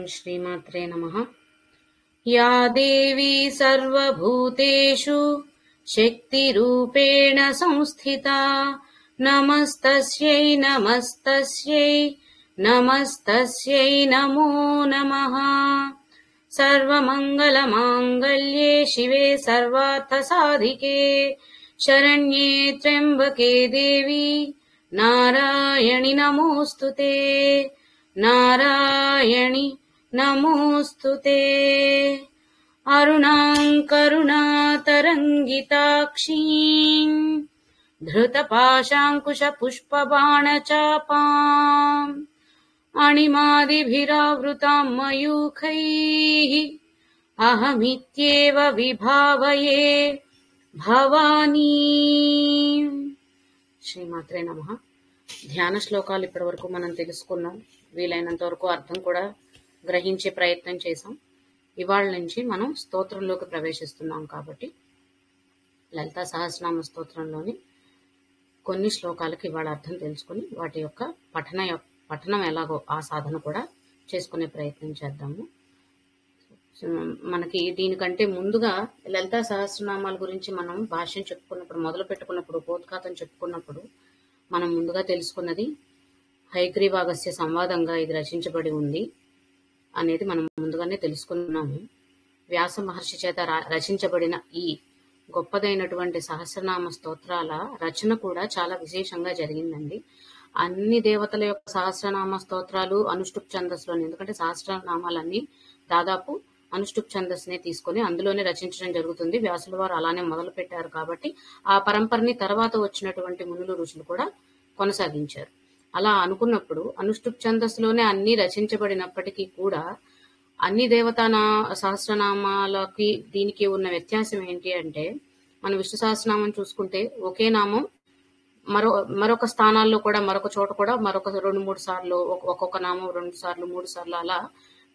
श्रीमात्रे नमः। या देवी सर्वभूतेषु शक्तिरूपेण संस्थिता नमस्तस्यै नमस्तस्यै नमस्तस्यै नमो नमः। सर्वमङ्गलमाङ्गल्ये शिवे सर्वार्थसाधिके शरण्ये त्र्यम्बके देवी नारायणि नमोऽस्तुते नारायणि नमोऽस्तुते। अरुणां करुणातरङ्गिताक्षीं धृतपाशाङ्कुशपुष्पबाणचापाम् अणिमादिभिरावृतां मयूखैः अहमित्येव विभावये భవానీ. శ్రీమాత్రే నమః. ధ్యాన శ్లోకాలు ఇప్పటి వరకు మనం తెలుసుకున్నాం. వీలైనంత వరకు అర్థం కూడా గ్రహించే ప్రయత్నం చేసాం. ఇవాళ నుంచి మనం స్తోత్రంలోకి ప్రవేశిస్తున్నాం కాబట్టి లలితా సహస్రనామ స్తోత్రంలోని కొన్ని శ్లోకాలకి ఇవాళ అర్థం తెలుసుకుని వాటి యొక్క పఠనం ఎలాగో ఆ సాధన కూడా చేసుకునే ప్రయత్నం చేద్దాము. మనకి దీనికంటే ముందుగా లలితా సహస్రనామాల గురించి మనం భాష్యం చెప్పుకున్నప్పుడు, మొదలు పెట్టుకున్నప్పుడు, ఉపోద్ఘాతం చెప్పుకున్నప్పుడు మనం ముందుగా తెలుసుకున్నది హయగ్రీవాగస్య సంవాదంగా ఇది రచించబడి ఉంది అనేది మనం ముందుగానే తెలుసుకున్నాము. వ్యాస మహర్షి చేత రచించబడిన ఈ గొప్పదైనటువంటి సహస్రనామ స్తోత్రాల రచన కూడా చాలా విశేషంగా జరిగిందండి. అన్ని దేవతల యొక్క సహస్రనామ స్తోత్రాలు అనుష్టుప్ ఛందస్సులోని, ఎందుకంటే సహస్రనామాలన్నీ దాదాపు అనుష్టుప్ ఛందస్సునే తీసుకొని అందులోనే రచించడం జరుగుతుంది. వ్యాసుల వారు అలానే మొదలు పెట్టారు కాబట్టి ఆ పరంపరని తర్వాత వచ్చినటువంటి మునులు ఋషులు కూడా కొనసాగించారు. అలా అనుకున్నప్పుడు అనుష్టుప్ ఛందస్సులోనే అన్ని రచించబడినప్పటికీ కూడా అన్ని దేవతా సహస్రనామాలకి దీనికి ఉన్న వ్యత్యాసం ఏంటి అంటే, మన విష్ణు సహస్రనామం చూసుకుంటే ఒకే నామం మరొక స్థానాల్లో కూడా మరొక చోట కూడా మరొక 2-3 సార్లు, ఒక్కొక్క నామం 2 సార్లు 3 సార్లు అలా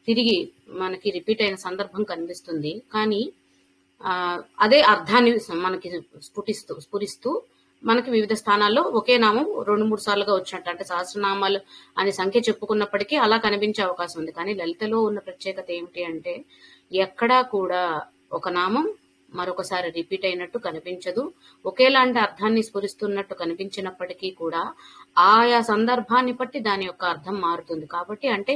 తిరిగి మనకి రిపీట్ అయిన సందర్భం కనిపిస్తుంది. కానీ అదే అర్థాన్ని మనకి స్ఫురిస్తూ మనకి వివిధ స్థానాల్లో ఒకే నామం 2-3 సార్లుగా వచ్చినట్టు, అంటే సహస్రనామాలు అనే సంఖ్య చెప్పుకున్నప్పటికీ అలా కనిపించే అవకాశం ఉంది. కానీ లలితలో ఉన్న ప్రత్యేకత ఏమిటి అంటే, ఎక్కడా కూడా ఒక నామం మరొకసారి రిపీట్ అయినట్టు కనిపించదు. ఒకేలాంటి అర్థాన్ని స్ఫురిస్తున్నట్టు కనిపించినప్పటికీ కూడా ఆయా సందర్భాన్ని బట్టి దాని యొక్క అర్థం మారుతుంది. కాబట్టి అంటే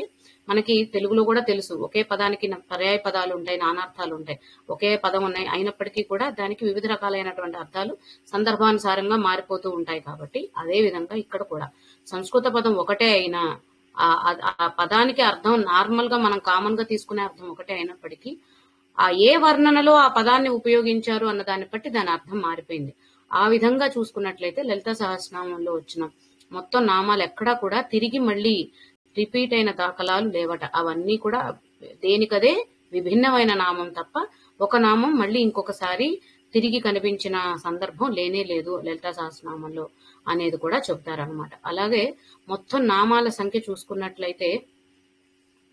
మనకి తెలుగులో కూడా తెలుసు, ఒకే పదానికి పర్యాయ పదాలు ఉంటాయి, నానార్థాలు ఉంటాయి. ఒకే పదం ఉన్నాయి అయినప్పటికీ కూడా దానికి వివిధ రకాలైనటువంటి అర్థాలు సందర్భానుసారంగా మారిపోతూ ఉంటాయి. కాబట్టి అదే విధంగా ఇక్కడ కూడా సంస్కృత పదం ఒకటే అయినా ఆ పదానికి అర్థం నార్మల్ గా మనం కామన్ గా తీసుకునే అర్థం ఒకటే అయినప్పటికీ ఆ ఏ వర్ణనలో ఆ పదాన్ని ఉపయోగించారు అన్న దాన్ని బట్టి దాని అర్థం మారిపోయింది. ఆ విధంగా చూసుకున్నట్లయితే లలితా సహస్రనామంలో వచ్చిన మొత్తం నామాలు ఎక్కడా కూడా తిరిగి మళ్ళీ రిపీట్ అయిన దాఖలాలు లేవట. అవన్నీ కూడా దేనికదే విభిన్నమైన నామం తప్ప ఒక నామం మళ్ళీ ఇంకొకసారి తిరిగి కనిపించిన సందర్భం లేనే లేదు లలితా సహస్రనామంలో అనేది కూడా చెప్తారనమాట. అలాగే మొత్తం నామాల సంఖ్య చూసుకున్నట్లయితే,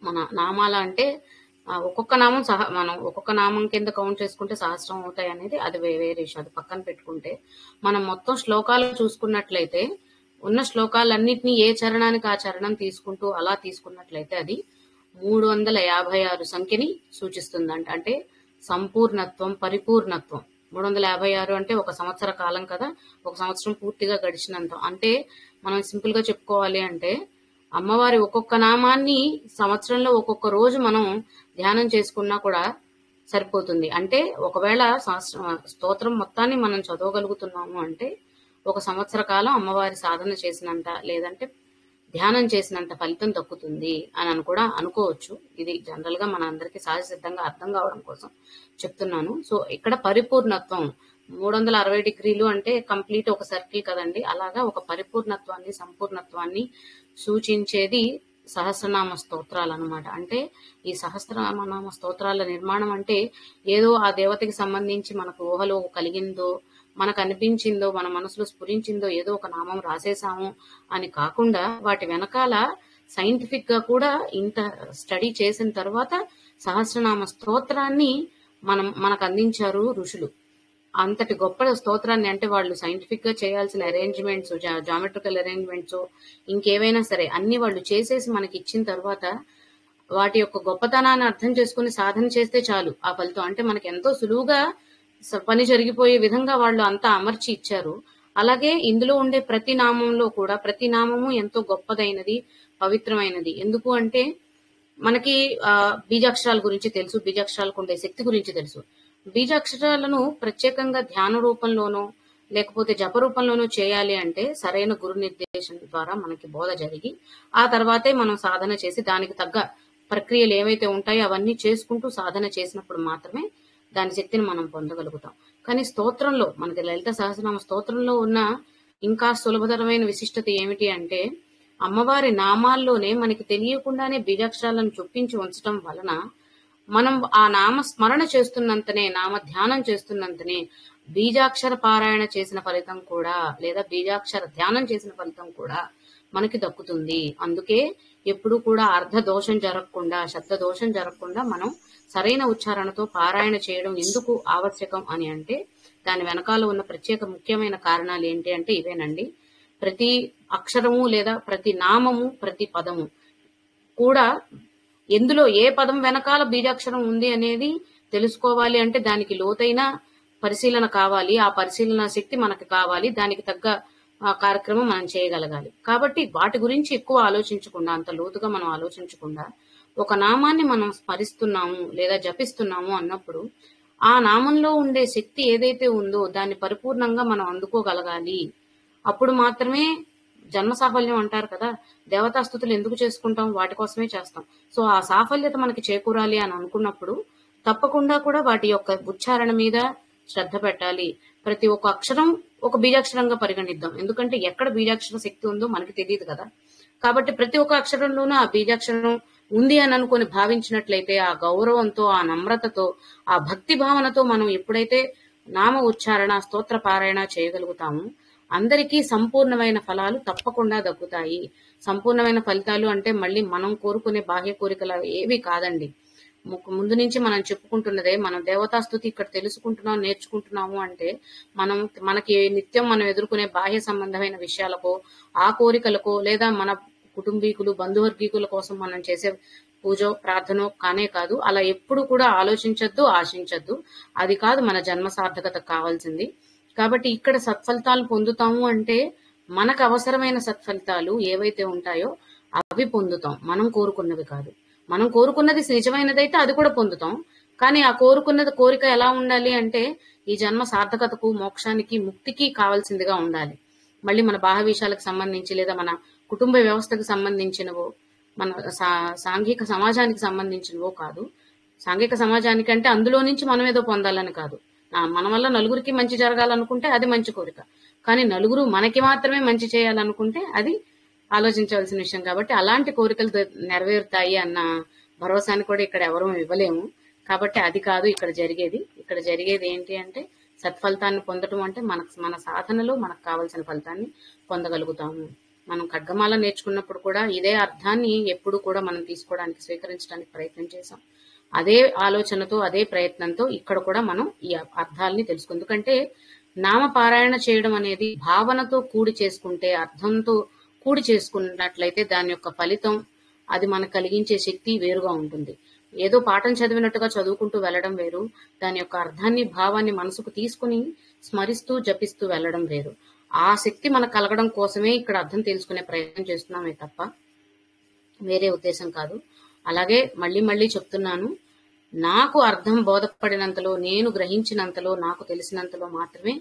మన నామాల అంటే ఒక్కొక్క నామం మనం ఒక్కొక్క నామం కింద కౌంట్ చేసుకుంటే సహస్రం అవుతాయి అనేది అది వేరే విషయం. అది పక్కన పెట్టుకుంటే మనం మొత్తం శ్లోకాలు చూసుకున్నట్లయితే ఉన్న శ్లోకాలన్నింటినీ ఏ చరణానికి ఆ చరణం తీసుకుంటూ అలా తీసుకున్నట్లయితే అది 356 సంఖ్యని సూచిస్తుందంట. అంటే సంపూర్ణత్వం, పరిపూర్ణత్వం. 356 అంటే ఒక సంవత్సర కాలం కదా, ఒక సంవత్సరం పూర్తిగా గడిచినంత. అంటే మనం సింపుల్ గా చెప్పుకోవాలి అంటే, అమ్మవారి ఒక్కొక్క నామాన్ని సంవత్సరంలో ఒక్కొక్క రోజు మనం ధ్యానం చేసుకున్నా కూడా సరిపోతుంది. అంటే ఒకవేళ స్తోత్రం మొత్తాన్ని మనం చదవగలుగుతున్నాము అంటే ఒక సంవత్సర కాలం అమ్మవారి సాధన చేసినంత, లేదంటే ధ్యానం చేసినంత ఫలితం దక్కుతుంది అని కూడా అనుకోవచ్చు. ఇది జనరల్ గా మన అందరికి సహజ సిద్ధంగా అర్థం కావడం కోసం చెప్తున్నాను. సో ఇక్కడ పరిపూర్ణత్వం 360 డిగ్రీలు అంటే కంప్లీట్ ఒక సర్కిల్ కదండి. అలాగా ఒక పరిపూర్ణత్వాన్ని, సంపూర్ణత్వాన్ని సూచించేది సహస్రనామ స్తోత్రాలు అనమాట. అంటే ఈ సహస్రనామ స్తోత్రాల నిర్మాణం అంటే ఏదో ఆ దేవతకి సంబంధించి మనకు ఊహలో కలిగిందో, మనకు అనిపించిందో, మన మనసులో స్ఫురించిందో ఏదో ఒక నామం రాసేసాము అని కాకుండా వాటి వెనకాల సైంటిఫిక్ గా కూడా ఇంత స్టడీ చేసిన తర్వాత సహస్రనామ స్తోత్రాన్ని మనకు అందించారు ఋషులు. అంతటి గొప్ప స్తోత్రాన్ని, అంటే వాళ్ళు సైంటిఫిక్ గా చేయాల్సిన అరేంజ్మెంట్స్, జామెట్రికల్ అరేంజ్మెంట్స్, ఇంకేవైనా సరే అన్ని వాళ్ళు చేసేసి మనకి ఇచ్చిన తర్వాత వాటి యొక్క గొప్పతనాన్ని అర్థం చేసుకుని సాధన చేస్తే చాలు ఆ ఫలితం. అంటే మనకి ఎంతో సులువుగా పని జరిగిపోయే విధంగా వాళ్ళు అంతా అమర్చి ఇచ్చారు. అలాగే ఇందులో ఉండే ప్రతి నామంలో కూడా ప్రతి నామము ఎంతో గొప్పదైనది, పవిత్రమైనది. ఎందుకు అంటే మనకి బీజాక్షరాల గురించి తెలుసు, బీజాక్షరాలకు ఉండే శక్తి గురించి తెలుసు. బీజాక్షరాలను ప్రత్యేకంగా ధ్యాన రూపంలోనో లేకపోతే జప రూపంలోనూ చేయాలి అంటే సరైన గురు నిర్దేశం ద్వారా మనకి బోధ జరిగి ఆ తర్వాతే మనం సాధన చేసి దానికి తగ్గ ప్రక్రియలు ఏవైతే ఉంటాయో అవన్నీ చేసుకుంటూ సాధన చేసినప్పుడు మాత్రమే దాని శక్తిని మనం పొందగలుగుతాం. కానీ స్తోత్రంలో మనకి లలిత సహస్రనామ స్తోత్రంలో ఉన్న ఇంకా సులభతరమైన విశిష్టత ఏమిటి అంటే అమ్మవారి నామాల్లోనే మనకి తెలియకుండానే బీజాక్షరాలను చొప్పించి ఉంచడం వలన మనం ఆ నామ స్మరణ చేస్తున్నంతనే, నామ ధ్యానం చేస్తున్నంతనే బీజాక్షర పారాయణ చేసిన ఫలితం కూడా లేదా బీజాక్షర ధ్యానం చేసిన ఫలితం కూడా మనకి దక్కుతుంది. అందుకే ఎప్పుడు కూడా అర్ధ దోషం జరగకుండా, శబ్ద దోషం జరగకుండా మనం సరైన ఉచ్చారణతో పారాయణ చేయడం ఎందుకు ఆవశ్యకం అని అంటే దాని వెనకాల ఉన్న ప్రత్యేక ముఖ్యమైన కారణాలు ఏంటి అంటే ఇవేనండి. ప్రతి అక్షరము లేదా ప్రతి నామము, ప్రతి పదము కూడా ఎందులో ఏ పదం వెనకాల బీజాక్షరం ఉంది అనేది తెలుసుకోవాలి అంటే దానికి లోతైన పరిశీలన కావాలి. ఆ పరిశీలన శక్తి మనకు కావాలి. దానికి తగ్గ కార్యక్రమం మనం చేయగలగాలి. కాబట్టి వాటి గురించి ఎక్కువ ఆలోచించకుండా, అంత లోతుగా మనం ఆలోచించకుండా ఒక నామాన్ని మనం స్మరిస్తున్నాము లేదా జపిస్తున్నాము అన్నప్పుడు ఆ నామంలో ఉండే శక్తి ఏదైతే ఉందో దాన్ని పరిపూర్ణంగా మనం అందుకోగలగాలి. అప్పుడు మాత్రమే జన్మ సాఫల్యం అంటారు కదా, దేవతాస్తుతులు ఎందుకు చేసుకుంటాం? వాటి కోసమే చేస్తాం. సో ఆ సాఫల్యత మనకి చేకూరాలి అని అనుకున్నప్పుడు తప్పకుండా కూడా వాటి యొక్క ఉచ్చారణ మీద శ్రద్ధ పెట్టాలి. ప్రతి ఒక్క అక్షరం ఒక బీజాక్షరంగా పరిగణిద్దాం. ఎందుకంటే ఎక్కడ బీజాక్షర శక్తి ఉందో మనకి తెలియదు కదా. కాబట్టి ప్రతి ఒక్క అక్షరంలోనూ ఆ బీజాక్షరం ఉంది అని అనుకుని భావించినట్లయితే ఆ గౌరవంతో, ఆ నమ్రతతో, ఆ భక్తి భావనతో మనం ఎప్పుడైతే నామ ఉచ్చారణ, స్తోత్ర పారాయణ చేయగలుగుతామో అందరికీ సంపూర్ణమైన ఫలాలు తప్పకుండా దక్కుతాయి. సంపూర్ణమైన ఫలితాలు అంటే మళ్ళీ మనం కోరుకునే బాహ్య కోరికలు ఏవి కాదండి. ముందు నుంచి మనం చెప్పుకుంటున్నదే, మనం దేవతాస్తుతి ఇక్కడ తెలుసుకుంటున్నాం, నేర్చుకుంటున్నాము అంటే మనకి నిత్యం మనం ఎదుర్కొనే బాహ్య సంబంధమైన విషయాలకో, ఆ కోరికలకో లేదా మన కుటుంబీకులు, బంధువర్గీకుల కోసం మనం చేసే పూజ, ప్రార్థన కానే కాదు. అలా ఎప్పుడు కూడా ఆలోచించొద్దు, ఆశించొద్దు. అది కాదు మన జన్మ సార్థకత కావాల్సింది. కాబట్టి ఇక్కడ సత్ఫలితాలు పొందుతాము అంటే మనకు అవసరమైన సత్ఫలితాలు ఏవైతే ఉంటాయో అవి పొందుతాం, మనం కోరుకున్నవి కాదు. మనం కోరుకున్నది నిజమైనదైతే అది కూడా పొందుతాం. కానీ ఆ కోరుకున్నది కోరిక ఎలా ఉండాలి అంటే ఈ జన్మ సార్థకతకు, మోక్షానికి, ముక్తికి కావాల్సిందిగా ఉండాలి. మళ్ళీ మన బాహ్య విషయాలకు సంబంధించి లేదా మన కుటుంబ వ్యవస్థకు సంబంధించినవో, మన సాంఘిక సమాజానికి సంబంధించినవో కాదు. సాంఘిక సమాజానికి అంటే అందులో నుంచి మనం ఏదో పొందాలని కాదు. మన వల్ల నలుగురికి మంచి జరగాలనుకుంటే అది మంచి కోరిక. కానీ నలుగురు మనకి మాత్రమే మంచి చేయాలనుకుంటే అది ఆలోచించవలసిన విషయం. కాబట్టి అలాంటి కోరికలు నెరవేరుతాయి అన్న భరోసాని కూడా ఇక్కడ ఎవరూ ఇవ్వలేము. కాబట్టి అది కాదు ఇక్కడ జరిగేది. ఇక్కడ జరిగేది ఏంటి అంటే సత్ఫలితాన్ని పొందడం అంటే మన సాధనలో మనకు కావాల్సిన ఫలితాన్ని పొందగలుగుతాము. మనం ఖడ్గమాల నేర్చుకున్నప్పుడు కూడా ఇదే అర్థాన్ని ఎప్పుడు కూడా మనం తీసుకోవడానికి, స్వీకరించడానికి ప్రయత్నం చేశాం. అదే ఆలోచనతో, అదే ప్రయత్నంతో ఇక్కడ కూడా మనం ఈ అర్థాలని తెలుసుకుందాం. ఎందుకంటే నామపారాయణ చేయడం అనేది భావనతో కూడి చేసుకుంటే, అర్థంతో కూడి చేసుకున్నట్లయితే దాని యొక్క ఫలితం, అది మనకు కలిగించే శక్తి వేరుగా ఉంటుంది. ఏదో పాఠం చదివినట్టుగా చదువుకుంటూ వెళ్ళడం వేరు, దాని యొక్క అర్థాన్ని, భావాన్ని మనసుకు తీసుకుని స్మరిస్తూ జపిస్తూ వెళ్ళడం వేరు. ఆ శక్తి మనకు కలగడం కోసమే ఇక్కడ అర్థం తెలుసుకునే ప్రయత్నం చేస్తున్నామే తప్ప వేరే ఉద్దేశం కాదు. అలాగే మళ్ళీ మళ్ళీ చెప్తున్నాను, నాకు అర్థం బోధపడినంతలో, నేను గ్రహించినంతలో, నాకు తెలిసినంతలో మాత్రమే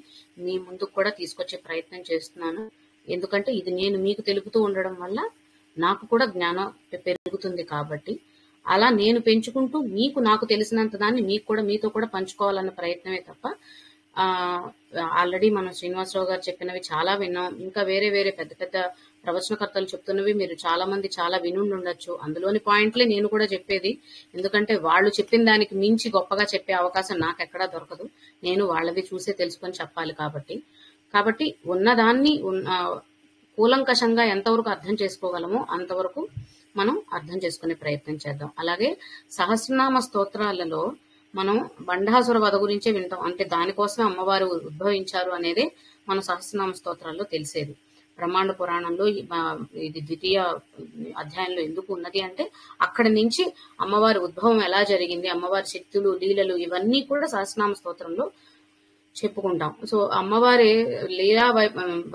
మీ ముందుకు కూడా తీసుకొచ్చే ప్రయత్నం చేస్తున్నాను. ఎందుకంటే ఇది నేను మీకు తెలుపుతూ ఉండడం వల్ల నాకు కూడా జ్ఞానం పెరుగుతుంది. కాబట్టి అలా నేను పెంచుకుంటూ మీకు, నాకు తెలిసినంత దాన్ని మీకు కూడా, మీతో కూడా పంచుకోవాలన్న ప్రయత్నమే తప్ప ఆల్రెడీ మనం శ్రీనివాసరావు గారు చెప్పినవి చాలా విన్నాం. ఇంకా వేరే వేరే పెద్ద పెద్ద ప్రవచనకర్తలు చెప్తున్నవి మీరు చాలా మంది చాలా వినుండి ఉండొచ్చు. అందులోని పాయింట్లే నేను కూడా చెప్పేది. ఎందుకంటే వాళ్ళు చెప్పిన దానికి మించి గొప్పగా చెప్పే అవకాశం నాకెక్కడా దొరకదు. నేను వాళ్ళది చూసే తెలుసుకొని చెప్పాలి. కాబట్టి ఉన్నదాన్ని కూలంకషంగా ఎంతవరకు అర్థం చేసుకోగలమో అంతవరకు మనం అర్థం చేసుకునే ప్రయత్నం చేద్దాం. అలాగే సహస్రనామ స్తోత్రాలలో మనం బండాసుర వధ గురించే వింటాం. అంటే దానికోసమే అమ్మవారు ఉద్భవించారు అనేదే మన సహస్రనామ స్తోత్రాల్లో తెలిసేది. బ్రహ్మాండ పురాణంలో ఇది ద్వితీయ అధ్యాయంలో ఎందుకు ఉన్నది అంటే అక్కడి నుంచి అమ్మవారి ఉద్భవం ఎలా జరిగింది, అమ్మవారి శక్తులు, లీలలు ఇవన్నీ కూడా సహస్రనామ స్తోత్రంలో చెప్పుకుంటాం. సో అమ్మవారి లీలా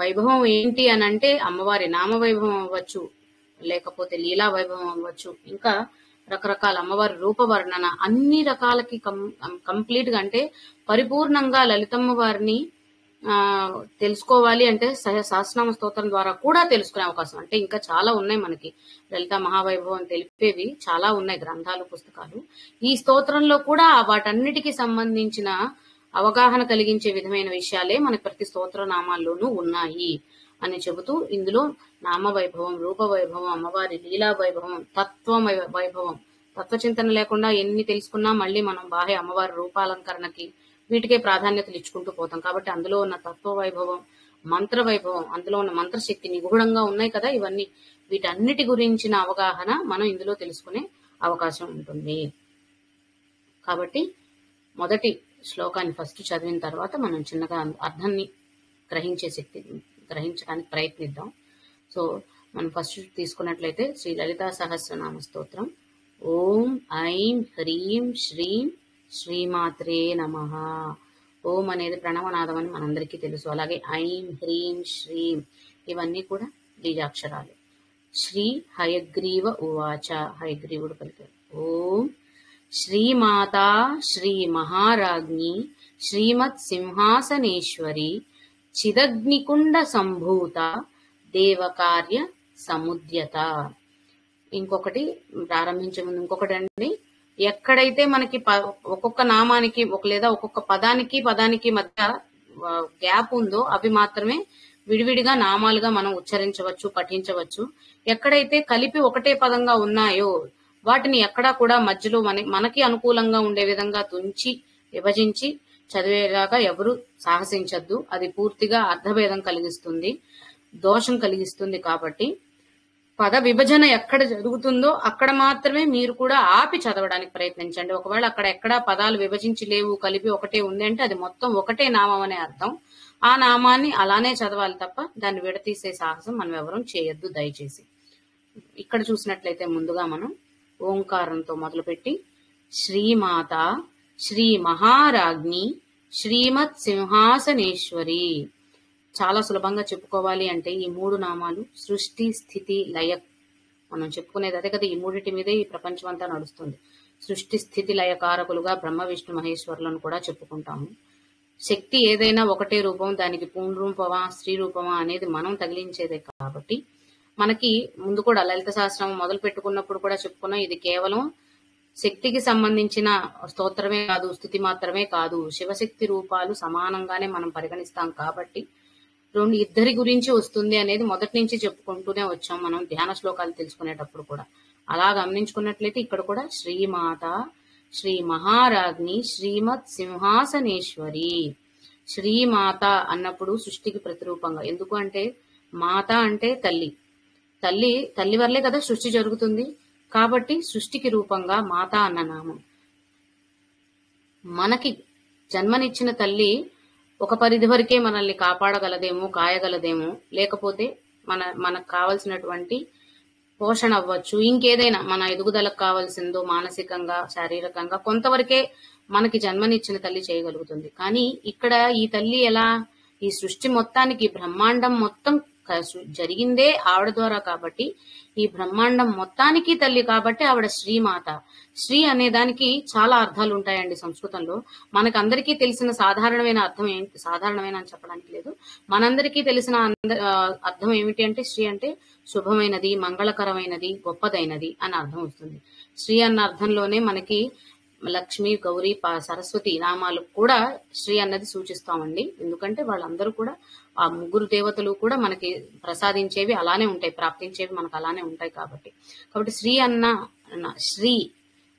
వైభవం ఏంటి అని అంటే అమ్మవారి నామ వైభవం అవ్వచ్చు, లేకపోతే లీలా వైభవం అవ్వచ్చు, ఇంకా రకరకాల అమ్మవారి రూప వర్ణన అన్ని రకాలకి కంప్లీట్ గా అంటే పరిపూర్ణంగా లలితమ్మ వారిని తెలుసుకోవాలి అంటే సహస్రనామ స్తోత్రం ద్వారా కూడా తెలుసుకునే అవకాశం. అంటే ఇంకా చాలా ఉన్నాయి మనకి లలిత మహావైభవం తెలిపేవి చాలా ఉన్నాయి గ్రంథాలు, పుస్తకాలు. ఈ స్తోత్రంలో కూడా వాటన్నిటికీ సంబంధించిన అవగాహన కలిగించే విధమైన విషయాలే మనకి ప్రతి స్తోత్ర నామాల్లోనూ ఉన్నాయి అని చెబుతూ ఇందులో నామ వైభవం, రూప వైభవం, అమ్మవారి లీలా వైభవం, తత్వ వైభవం, తత్వచింతన లేకుండా ఎన్ని తెలుసుకున్నా మళ్ళీ మనం బాహ్య అమ్మవారి రూపాలంకరణకి వీటికే ప్రాధాన్యతలు ఇచ్చుకుంటూ పోతాం. కాబట్టి అందులో ఉన్న తత్వ వైభవం, మంత్ర వైభవం, అందులో ఉన్న మంత్రశక్తి నిగూఢంగా ఉన్నాయి కదా, ఇవన్నీ వీటన్నిటి గురించిన అవగాహన మనం ఇందులో తెలుసుకునే అవకాశం ఉంటుంది. కాబట్టి మొదటి శ్లోకాన్ని ఫస్ట్ చదివిన తర్వాత మనం చిన్నగా అర్థాన్ని గ్రహించడానికి ప్రయత్నిద్దాం. సో మనం ఫస్ట్ తీసుకున్నట్లయితే శ్రీ లలితా సహస్రనామ స్తోత్రం. ఓం ఐం హ్రీం శ్రీం శ్రీమాత్రే నమః. ఓం అనేది ప్రణవనాదం అని మనందరికీ తెలుసు. అలాగే ఐం హ్రీం శ్రీం ఇవన్నీ కూడా బీజాక్షరాలు. శ్రీ హయగ్రీవ ఉవాచ, హయగ్రీవుడు పలికారు. ఓం శ్రీమాతా శ్రీ మహారాజ్ఞి శ్రీమత్ సింహాసనేశ్వరి చిదగ్నికుండ సంభూత దేవకార్య సముద్యత. ఇంకొకటి ప్రారంభించే ముందు ఇంకొకటి అండి, ఎక్కడైతే మనకి ఒక్కొక్క నామానికి లేదా ఒక్కొక్క పదానికి మధ్య గ్యాప్ ఉందో అవి మాత్రమే విడివిడిగా నామాలుగా మనం ఉచ్చరించవచ్చు, పఠించవచ్చు. ఎక్కడైతే కలిపి ఒకటే పదంగా ఉన్నాయో వాటిని ఎక్కడా కూడా మధ్యలో మనకి అనుకూలంగా ఉండే విధంగా తుంచి విభజించి చదివేలాగా ఎవరు సాహసించద్దు. అది పూర్తిగా అర్థభేదం కలిగిస్తుంది, దోషం కలిగిస్తుంది. కాబట్టి పద విభజన ఎక్కడ జరుగుతుందో అక్కడ మాత్రమే మీరు కూడా ఆపి చదవడానికి ప్రయత్నించండి. ఒకవేళ అక్కడ ఎక్కడా పదాలు విభజించి లేవు, కలిపి ఒకటే ఉంది అంటే అది మొత్తం ఒకటే నామం అనే అర్థం. ఆ నామాన్ని అలానే చదవాలి తప్ప దాన్ని విడతీసే సాహసం మనం ఎవరూ చేయొద్దు దయచేసి. ఇక్కడ చూసినట్లయితే ముందుగా మనం ఓంకారంతో మొదలుపెట్టి శ్రీమాత శ్రీ మహారాజ్ఞి శ్రీమత్ సింహాసనేశ్వరి. చాలా సులభంగా చెప్పుకోవాలి అంటే ఈ మూడు నామాలు సృష్టి, స్థితి, లయ. మనం చెప్పుకునేది అదే కదా, ఈ మూడింటి మీదే ఈ ప్రపంచం అంతా నడుస్తుంది. సృష్టి, స్థితి, లయ కారకులుగా బ్రహ్మ, విష్ణు, మహేశ్వరులను కూడా చెప్పుకుంటాము. శక్తి ఏదైనా ఒకటే రూపం, దానికి పూర్ణరూపమా స్త్రీ రూపమా అనేది మనం తగిలించేదే. కాబట్టి మనకి ముందు కూడా లలిత సహస్రం మొదలు పెట్టుకున్నప్పుడు కూడా చెప్పుకున్నాం, ఇది కేవలం శక్తికి సంబంధించిన స్తోత్రమే కాదు, స్థుతి మాత్రమే కాదు, శివశక్తి రూపాలు సమానంగానే మనం పరిగణిస్తాం. కాబట్టి ఇద్దరి గురించి వస్తుంది అనేది మొదటి నుంచి చెప్పుకుంటూనే వచ్చాం మనం ధ్యాన శ్లోకాలు తెలుసుకునేటప్పుడు కూడా. అలా గమనించుకున్నట్లయితే ఇక్కడ కూడా శ్రీమాత శ్రీ మహారాజ్ఞి శ్రీమత్ సింహాసనేశ్వరి. శ్రీమాత అన్నప్పుడు సృష్టికి ప్రతిరూపంగా. ఎందుకు అంటే మాత అంటే తల్లి, తల్లి వల్లే కదా సృష్టి జరుగుతుంది. కాబట్టి సృష్టికి రూపంగా మాత అన్న నామం. మనకి జన్మనిచ్చిన తల్లి ఒక పరిధి వరకే మనల్ని కాపాడగలదేమో, కాయగలదేమో, లేకపోతే మనకు కావలసినటువంటి పోషణ అవ్వచ్చు, ఇంకేదైనా మన ఎదుగుదలకు కావాల్సిందో మానసికంగా, శారీరకంగా కొంతవరకే మనకి జన్మనిచ్చిన తల్లి చేయగలుగుతుంది. కానీ ఇక్కడ ఈ తల్లి ఎలా, ఈ సృష్టి మొత్తానికి బ్రహ్మాండం మొత్తం జరిగిందే ఆవిడ ద్వారా. కాబట్టి ఈ బ్రహ్మాండం మొత్తానికి తల్లి కాబట్టి ఆవిడ శ్రీమాత. శ్రీ అనే దానికి చాలా అర్థాలు ఉంటాయండి సంస్కృతంలో. మనకందరికీ తెలిసిన సాధారణమైన అర్థం ఏంటి, సాధారణమైన అని చెప్పడానికి లేదు, మనందరికీ తెలిసిన అర్థం ఏమిటి అంటే శ్రీ అంటే శుభమైనది, మంగళకరమైనది, గొప్పదైనది అని అర్థం వస్తుంది. శ్రీ అన్న అర్థంలోనే మనకి లక్ష్మి, గౌరీ, సరస్వతి నామాలు కూడా శ్రీ అన్నది సూచిస్తామండి. ఎందుకంటే వాళ్ళందరూ కూడా ఆ ముగ్గురు దేవతలు కూడా మనకి ప్రసాదించేవి అలానే ఉంటాయి, ప్రాప్తించేవి మనకు అలానే ఉంటాయి. కాబట్టి శ్రీ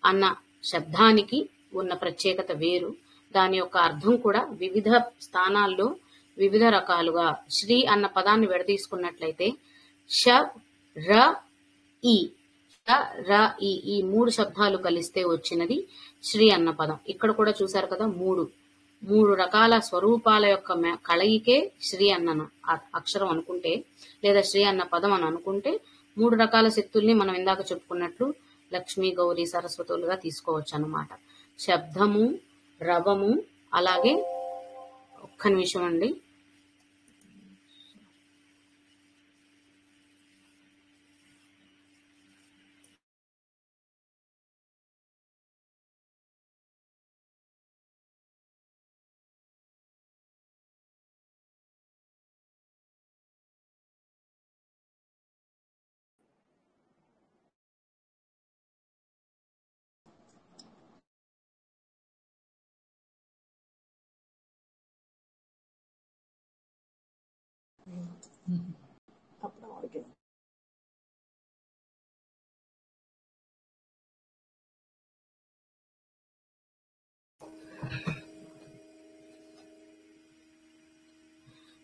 అన్న శబ్దానికి ఉన్న ప్రత్యేకత వేరు, దాని యొక్క అర్థం కూడా వివిధ స్థానాల్లో వివిధ రకాలుగా. శ్రీ అన్న పదాన్ని విడదీసుకున్నట్లయితే ష, ర, ఈ, ఈ మూడు శబ్దాలు కలిస్తే వచ్చినది శ్రీ అన్న పదం. ఇక్కడ కూడా చూసారు కదా, మూడు 3 రకాల స్వరూపాల యొక్క కలయికే శ్రీ అన్న అక్షరం అనుకుంటే, లేదా శ్రీ అన్న పదం అని అనుకుంటే 3 రకాల శక్తుల్ని మనం ఇందాక చెప్పుకున్నట్లు లక్ష్మీ, గౌరీ, సరస్వతులుగా తీసుకోవచ్చు అన్నమాట. శబ్దము, రవము, అలాగే ఒక్క నిమిషం అండి.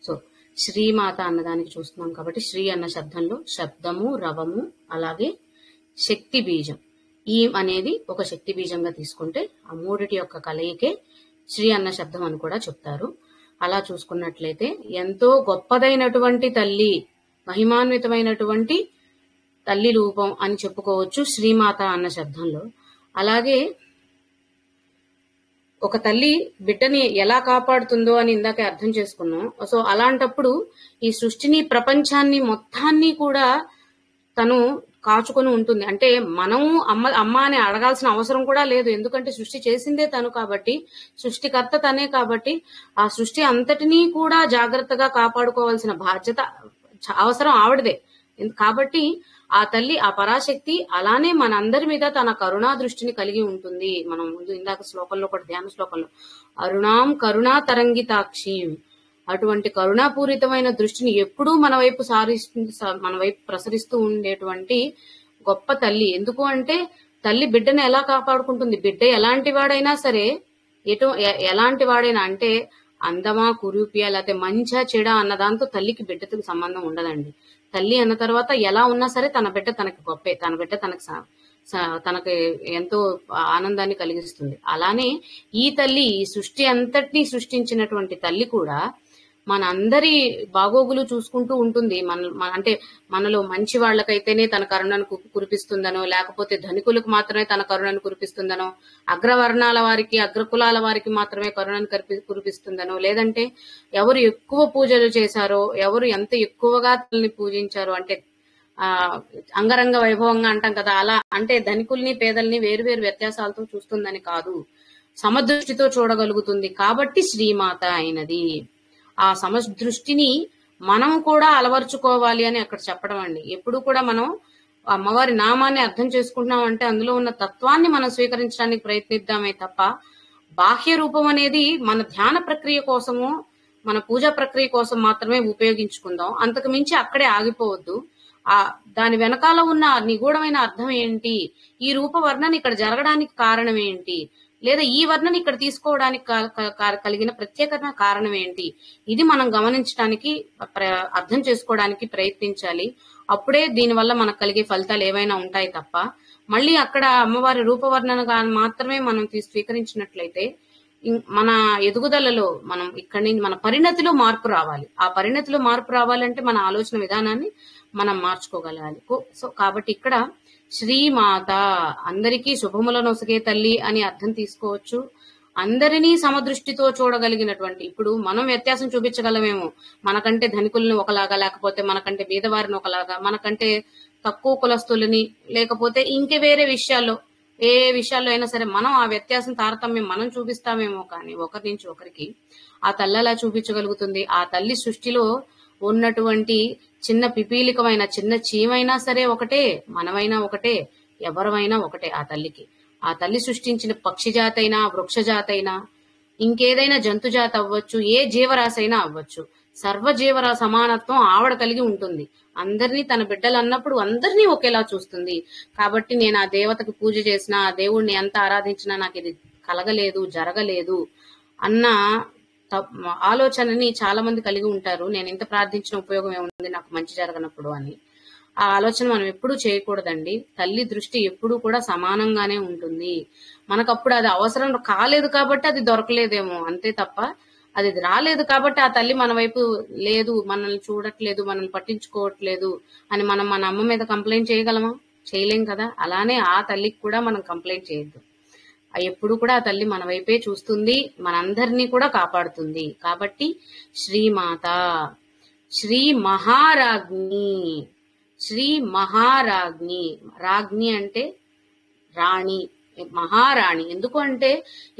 సో శ్రీమాత అన్నదానికి చూస్తున్నాం కాబట్టి శ్రీ అన్న శబ్దంలో శబ్దము, రవము, అలాగే శక్తి బీజం. ఈ అనేది ఒక శక్తి బీజంగా తీసుకుంటే ఆ మూడిటి యొక్క కలయికే శ్రీ అన్న శబ్దం అని కూడా చెప్తారు. అలా చూసుకున్నట్లయితే ఎంతో గొప్పదైనటువంటి తల్లి, మహిమాన్వితమైనటువంటి తల్లి రూపం అని చెప్పుకోవచ్చు శ్రీమాత అన్న శబ్దంలో. అలాగే ఒక తల్లి బిడ్డని ఎలా కాపాడుతుందో అని ఇందాకే అర్థం చేసుకున్నాం. సో అలాంటప్పుడు ఈ సృష్టిని, ప్రపంచాన్ని మొత్తాన్ని కూడా తను కాచుకొని ఉంటుంది. అంటే మనము అమ్మ అని అడగాల్సిన అవసరం కూడా లేదు, ఎందుకంటే సృష్టి చేసిందే తను కాబట్టి, సృష్టికర్త తనే కాబట్టి ఆ సృష్టి అంతటినీ కూడా జాగ్రత్తగా కాపాడుకోవాల్సిన బాధ్యత, అవసరం ఆవిడదే. కాబట్టి ఆ తల్లి, ఆ పరాశక్తి అలానే మనందరి మీద తన కరుణా దృష్టిని కలిగి ఉంటుంది. మనం ముందు ఇందాక శ్లోకంలో కూడా, ధ్యాన శ్లోకంలో అరుణాం కరుణా తరంగితాక్షిం, అటువంటి కరుణాపూరితమైన దృష్టిని ఎప్పుడూ మన వైపు ప్రసరిస్తూ ఉండేటువంటి గొప్ప తల్లి. ఎందుకు అంటే తల్లి బిడ్డను ఎలా కాపాడుకుంటుంది, బిడ్డ ఎలాంటి వాడైనా సరే, ఎలాంటి వాడైనా అంటే అందమా, కురూపియా, లేకపోతే మంచా, చెడా అన్న దాంతో తల్లికి బిడ్డతో సంబంధం ఉండదండి. తల్లి అన్న తర్వాత ఎలా ఉన్నా సరే తన బిడ్డ తనకి గొప్పే, తన బిడ్డ తనకి ఎంతో ఆనందాన్ని కలిగిస్తుంది. అలానే ఈ తల్లి, ఈ సృష్టి అంతటినీ సృష్టించినటువంటి తల్లి కూడా మన అందరి బాగోగులు చూసుకుంటూ ఉంటుంది. అంటే మనలో మంచి వాళ్ళకైతేనే తన కరుణను కురిపిస్తుందనో, లేకపోతే ధనికులకు మాత్రమే తన కరుణను కురిపిస్తుందనో, అగ్రవర్ణాల వారికి, అగ్రకులాల వారికి మాత్రమే కరుణను కురిపిస్తుందనో, లేదంటే ఎవరు ఎక్కువ పూజలు చేశారో, ఎవరు ఎంత ఎక్కువగా తల్లిని పూజించారో, అంటే అంగరంగ వైభవంగా అంటాం కదా, అలా అంటే ధనికుల్ని, పేదల్ని వేరువేరు వ్యత్యాసాలతో చూస్తుందని కాదు, సమదృష్టితో చూడగలుగుతుంది కాబట్టి శ్రీమాత అయినది. ఆ సమదృష్టిని మనం కూడా అలవర్చుకోవాలి అని అక్కడ చెప్పడం అండి. ఎప్పుడు కూడా మనం అమ్మవారి నామాన్ని అర్థం చేసుకుంటున్నాం అంటే అందులో ఉన్న తత్వాన్ని మనం స్వీకరించడానికి ప్రయత్నిద్దామే తప్ప, బాహ్య రూపం అనేది మన ధ్యాన ప్రక్రియ కోసము, మన పూజా ప్రక్రియ కోసం మాత్రమే ఉపయోగించుకుందాం. అంతకు మించి అక్కడే ఆగిపోవద్దు. దాని వెనకాల ఉన్న నిగూఢమైన అర్థం ఏంటి, ఈ రూప వర్ణన ఇక్కడ జరగడానికి కారణం ఏంటి, లేదా ఈ వర్ణన ఇక్కడ తీసుకోవడానికి కలిగిన ప్రత్యేకమైన కారణం ఏంటి, ఇది మనం గమనించడానికి, అర్థం చేసుకోవడానికి ప్రయత్నించాలి. అప్పుడే దీనివల్ల మనకు కలిగే ఫలితాలు ఏవైనా ఉంటాయి తప్ప, మళ్ళీ అక్కడ అమ్మవారి రూపవర్ణనగా మాత్రమే మనం స్వీకరించినట్లయితే మన ఎదుగుదలలో, మనం ఇక్కడి నుంచి మన పరిణతిలో మార్పు రావాలి. ఆ పరిణతిలో మార్పు రావాలంటే మన ఆలోచన విధానాన్ని మనం మార్చుకోగలగాలి. సో కాబట్టి ఇక్కడ శ్రీమాత అందరికీ శుభములను ఒసగే తల్లి అని అర్థం తీసుకోవచ్చు. అందరినీ సమదృష్టితో చూడగలిగినటువంటి, ఇప్పుడు మనం వ్యత్యాసం చూపించగలమేమో, మనకంటే ధనికుల్ని ఒకలాగా, లేకపోతే మనకంటే బీదవారిని ఒకలాగా, మనకంటే తక్కువ కులస్తులని, లేకపోతే ఇంకే వేరే విషయాల్లో, ఏ విషయాల్లో అయినా సరే మనం ఆ వ్యత్యాసం, తారతమ్యం మనం చూపిస్తామేమో, కానీ ఒకరి నుంచి ఒకరికి ఆ తల్లి అలా చూపించగలుగుతుంది. ఆ తల్లి సృష్టిలో ఉన్నటువంటి చిన్న పిపీలికమైన చిన్న చీమైనా సరే ఒకటే, మనమైనా ఒకటే, ఎవరమైనా ఒకటే ఆ తల్లికి. ఆ తల్లి సృష్టించిన పక్షి జాతైనా, వృక్ష జాతైనా, ఇంకేదైనా జంతు జాతి అవ్వచ్చు, ఏ జీవరాశి అయినా అవ్వచ్చు, సర్వజీవరా సమానత్వం ఆవిడ కలిగి ఉంటుంది. అందరినీ తన బిడ్డలు అన్నప్పుడు అందరినీ ఒకేలా చూస్తుంది. కాబట్టి నేను ఆ దేవతకు పూజ చేసినా, ఆ దేవుణ్ణి ఎంత ఆరాధించినా నాకు ఇది కలగలేదు, జరగలేదు అన్న ఆలోచనని చాలా మంది కలిగి ఉంటారు. నేను ఇంత ప్రార్థించిన ఉపయోగం ఏముంది, నాకు మంచి జరగనప్పుడు అని. ఆ ఆలోచన మనం ఎప్పుడూ చేయకూడదండి. తల్లి దృష్టి ఎప్పుడూ కూడా సమానంగానే ఉంటుంది. మనకప్పుడు అది అవసరం కాలేదు కాబట్టి అది దొరకలేదేమో అంతే తప్ప, అది రాలేదు కాబట్టి ఆ తల్లి మన వైపు లేదు, మనల్ని చూడట్లేదు, మనల్ని పట్టించుకోవట్లేదు అని మనం మన అమ్మ మీద కంప్లైంట్ చేయగలమా? చేయలేం కదా. అలానే ఆ తల్లికి కూడా మనం కంప్లైంట్ చేయొద్దు. ఎప్పుడు కూడా ఆ తల్లి మన వైపే చూస్తుంది, మనందరినీ కూడా కాపాడుతుంది. కాబట్టి శ్రీమాత, శ్రీ మహారాజ్ఞి, శ్రీ మహారాజ్ఞి. రాజ్ఞి అంటే రాణి, మహారాణి. ఎందుకు అంటే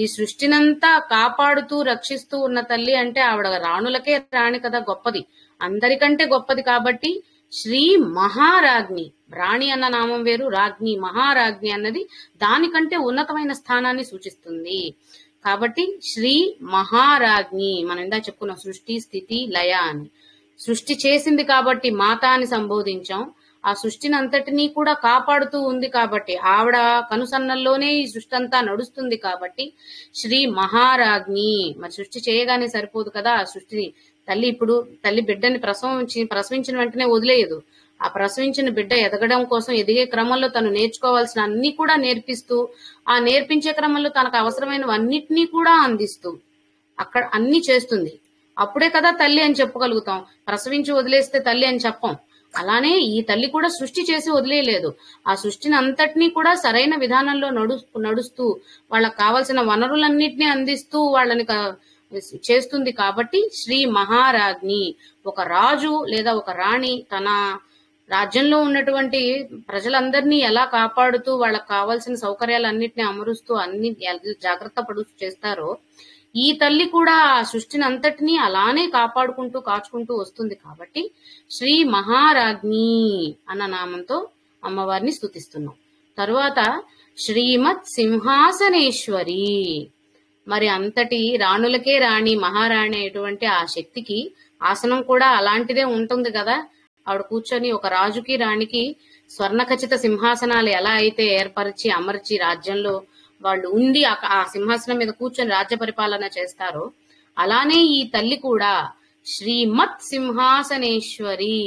ఈ సృష్టినంతా కాపాడుతూ రక్షిస్తూ ఉన్న తల్లి అంటే ఆవిడ రాణులకే రాణి కదా, గొప్పది, అందరికంటే గొప్పది. కాబట్టి శ్రీ మహారాజ్ఞి, రాణి అన్న నామం వేరు, రాజ్ఞి మహారాజ్ఞి అన్నది దానికంటే ఉన్నతమైన స్థానాన్ని సూచిస్తుంది. కాబట్టి శ్రీ మహారాజ్ఞి, మనం ఇందా చెప్పుకున్నాం సృష్టి స్థితి లయ అని. సృష్టి చేసింది కాబట్టి మాత అని సంబోధించాం. ఆ సృష్టిని అంతటినీ కూడా కాపాడుతూ ఉంది కాబట్టి, ఆవిడ కనుసన్నల్లోనే ఈ సృష్టి అంతా నడుస్తుంది కాబట్టి శ్రీ మహారాజ్ఞి. మరి సృష్టి చేయగానే సరిపోదు కదా, ఆ సృష్టిని తల్లి బిడ్డని ప్రసవించిన వెంటనే వదిలేయదు. ఆ ప్రసవించిన బిడ్డ ఎదగడం కోసం ఎదిగే క్రమంలో తను నేర్చుకోవాల్సిన అన్ని కూడా నేర్పిస్తూ, ఆ నేర్పించే క్రమంలో తనకు అవసరమైనవన్నిటినీ కూడా అందిస్తూ అక్కడ అన్ని చేస్తుంది. అప్పుడే కదా తల్లి అని చెప్పగలుగుతాం. ప్రసవించి వదిలేస్తే తల్లి అని చెప్పం. అలానే ఈ తల్లి కూడా సృష్టి చేసి వదిలేయలేదు. ఆ సృష్టిని అంతటినీ కూడా సరైన విధానంలో నడుస్తూ వాళ్ళకి కావాల్సిన వనరులన్నిటినీ అందిస్తూ వాళ్ళని చేస్తుంది. కాబట్టి శ్రీ మహారాజ్ఞి. ఒక రాజు లేదా ఒక రాణి తన రాజ్యంలో ఉన్నటువంటి ప్రజలందరినీ ఎలా కాపాడుతూ వాళ్ళకి కావాల్సిన సౌకర్యాలన్నిటిని అమరుస్తూ అన్ని జాగ్రత్త పడుతూ చేస్తారో, ఈ తల్లి కూడా ఆ సృష్టిని అంతటినీ అలానే కాపాడుకుంటూ కాచుకుంటూ వస్తుంది. కాబట్టి శ్రీ మహారాజ్ఞి అన్న నామంతో అమ్మవారిని స్తుతిస్తున్నాం. తరువాత శ్రీమత్ సింహాసనేశ్వరి. మరి అంతటి రాణులకే రాణి, మహారాణి అటువంటి ఆ శక్తికి ఆసనం కూడా అలాంటిదే ఉంటుంది కదా. ఆవిడ కూర్చొని ఒక రాజుకి రాణికి స్వర్ణ ఖచ్చిత సింహాసనాలు ఎలా అయితే ఏర్పరిచి అమర్చి రాజ్యంలో వాళ్ళు ఉండి ఆ సింహాసనం మీద కూర్చొని రాజ్య పరిపాలన చేస్తారో, అలానే ఈ తల్లి కూడా శ్రీమత్ సింహాసనేశ్వరి,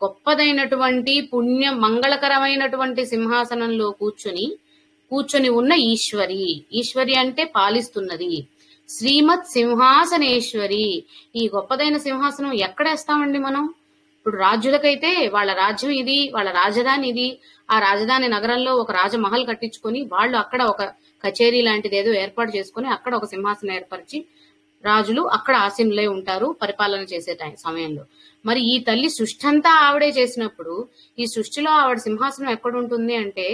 గొప్పదైనటువంటి పుణ్య మంగళకరమైనటువంటి సింహాసనంలో కూర్చొని ఉన్న ఈశ్వరి. ఈశ్వరి అంటే పాలిస్తున్నది. శ్రీమత్ సింహాసనేశ్వరి. ఈ గొప్పదైన సింహాసనం ఎక్కడేస్తామండి మనం? ఇప్పుడు రాజ్యులకైతే వాళ్ళ రాజ్యం ఇది, వాళ్ళ రాజధాని ఇది. ఆ రాజధాని నగరంలో ఒక రాజమహల్ కట్టించుకొని వాళ్ళు అక్కడ ఒక కచేరీ లాంటిది ఏదో ఏర్పాటు చేసుకుని అక్కడ ఒక సింహాసనం ఏర్పరిచి రాజులు అక్కడ ఆసీనులై ఉంటారు పరిపాలన చేసే సమయంలో. మరి ఈ తల్లి సృష్టి అంతా ఆవిడే చేసినప్పుడు ఈ సృష్టిలో ఆవిడ సింహాసనం ఎక్కడుంటుంది అంటే,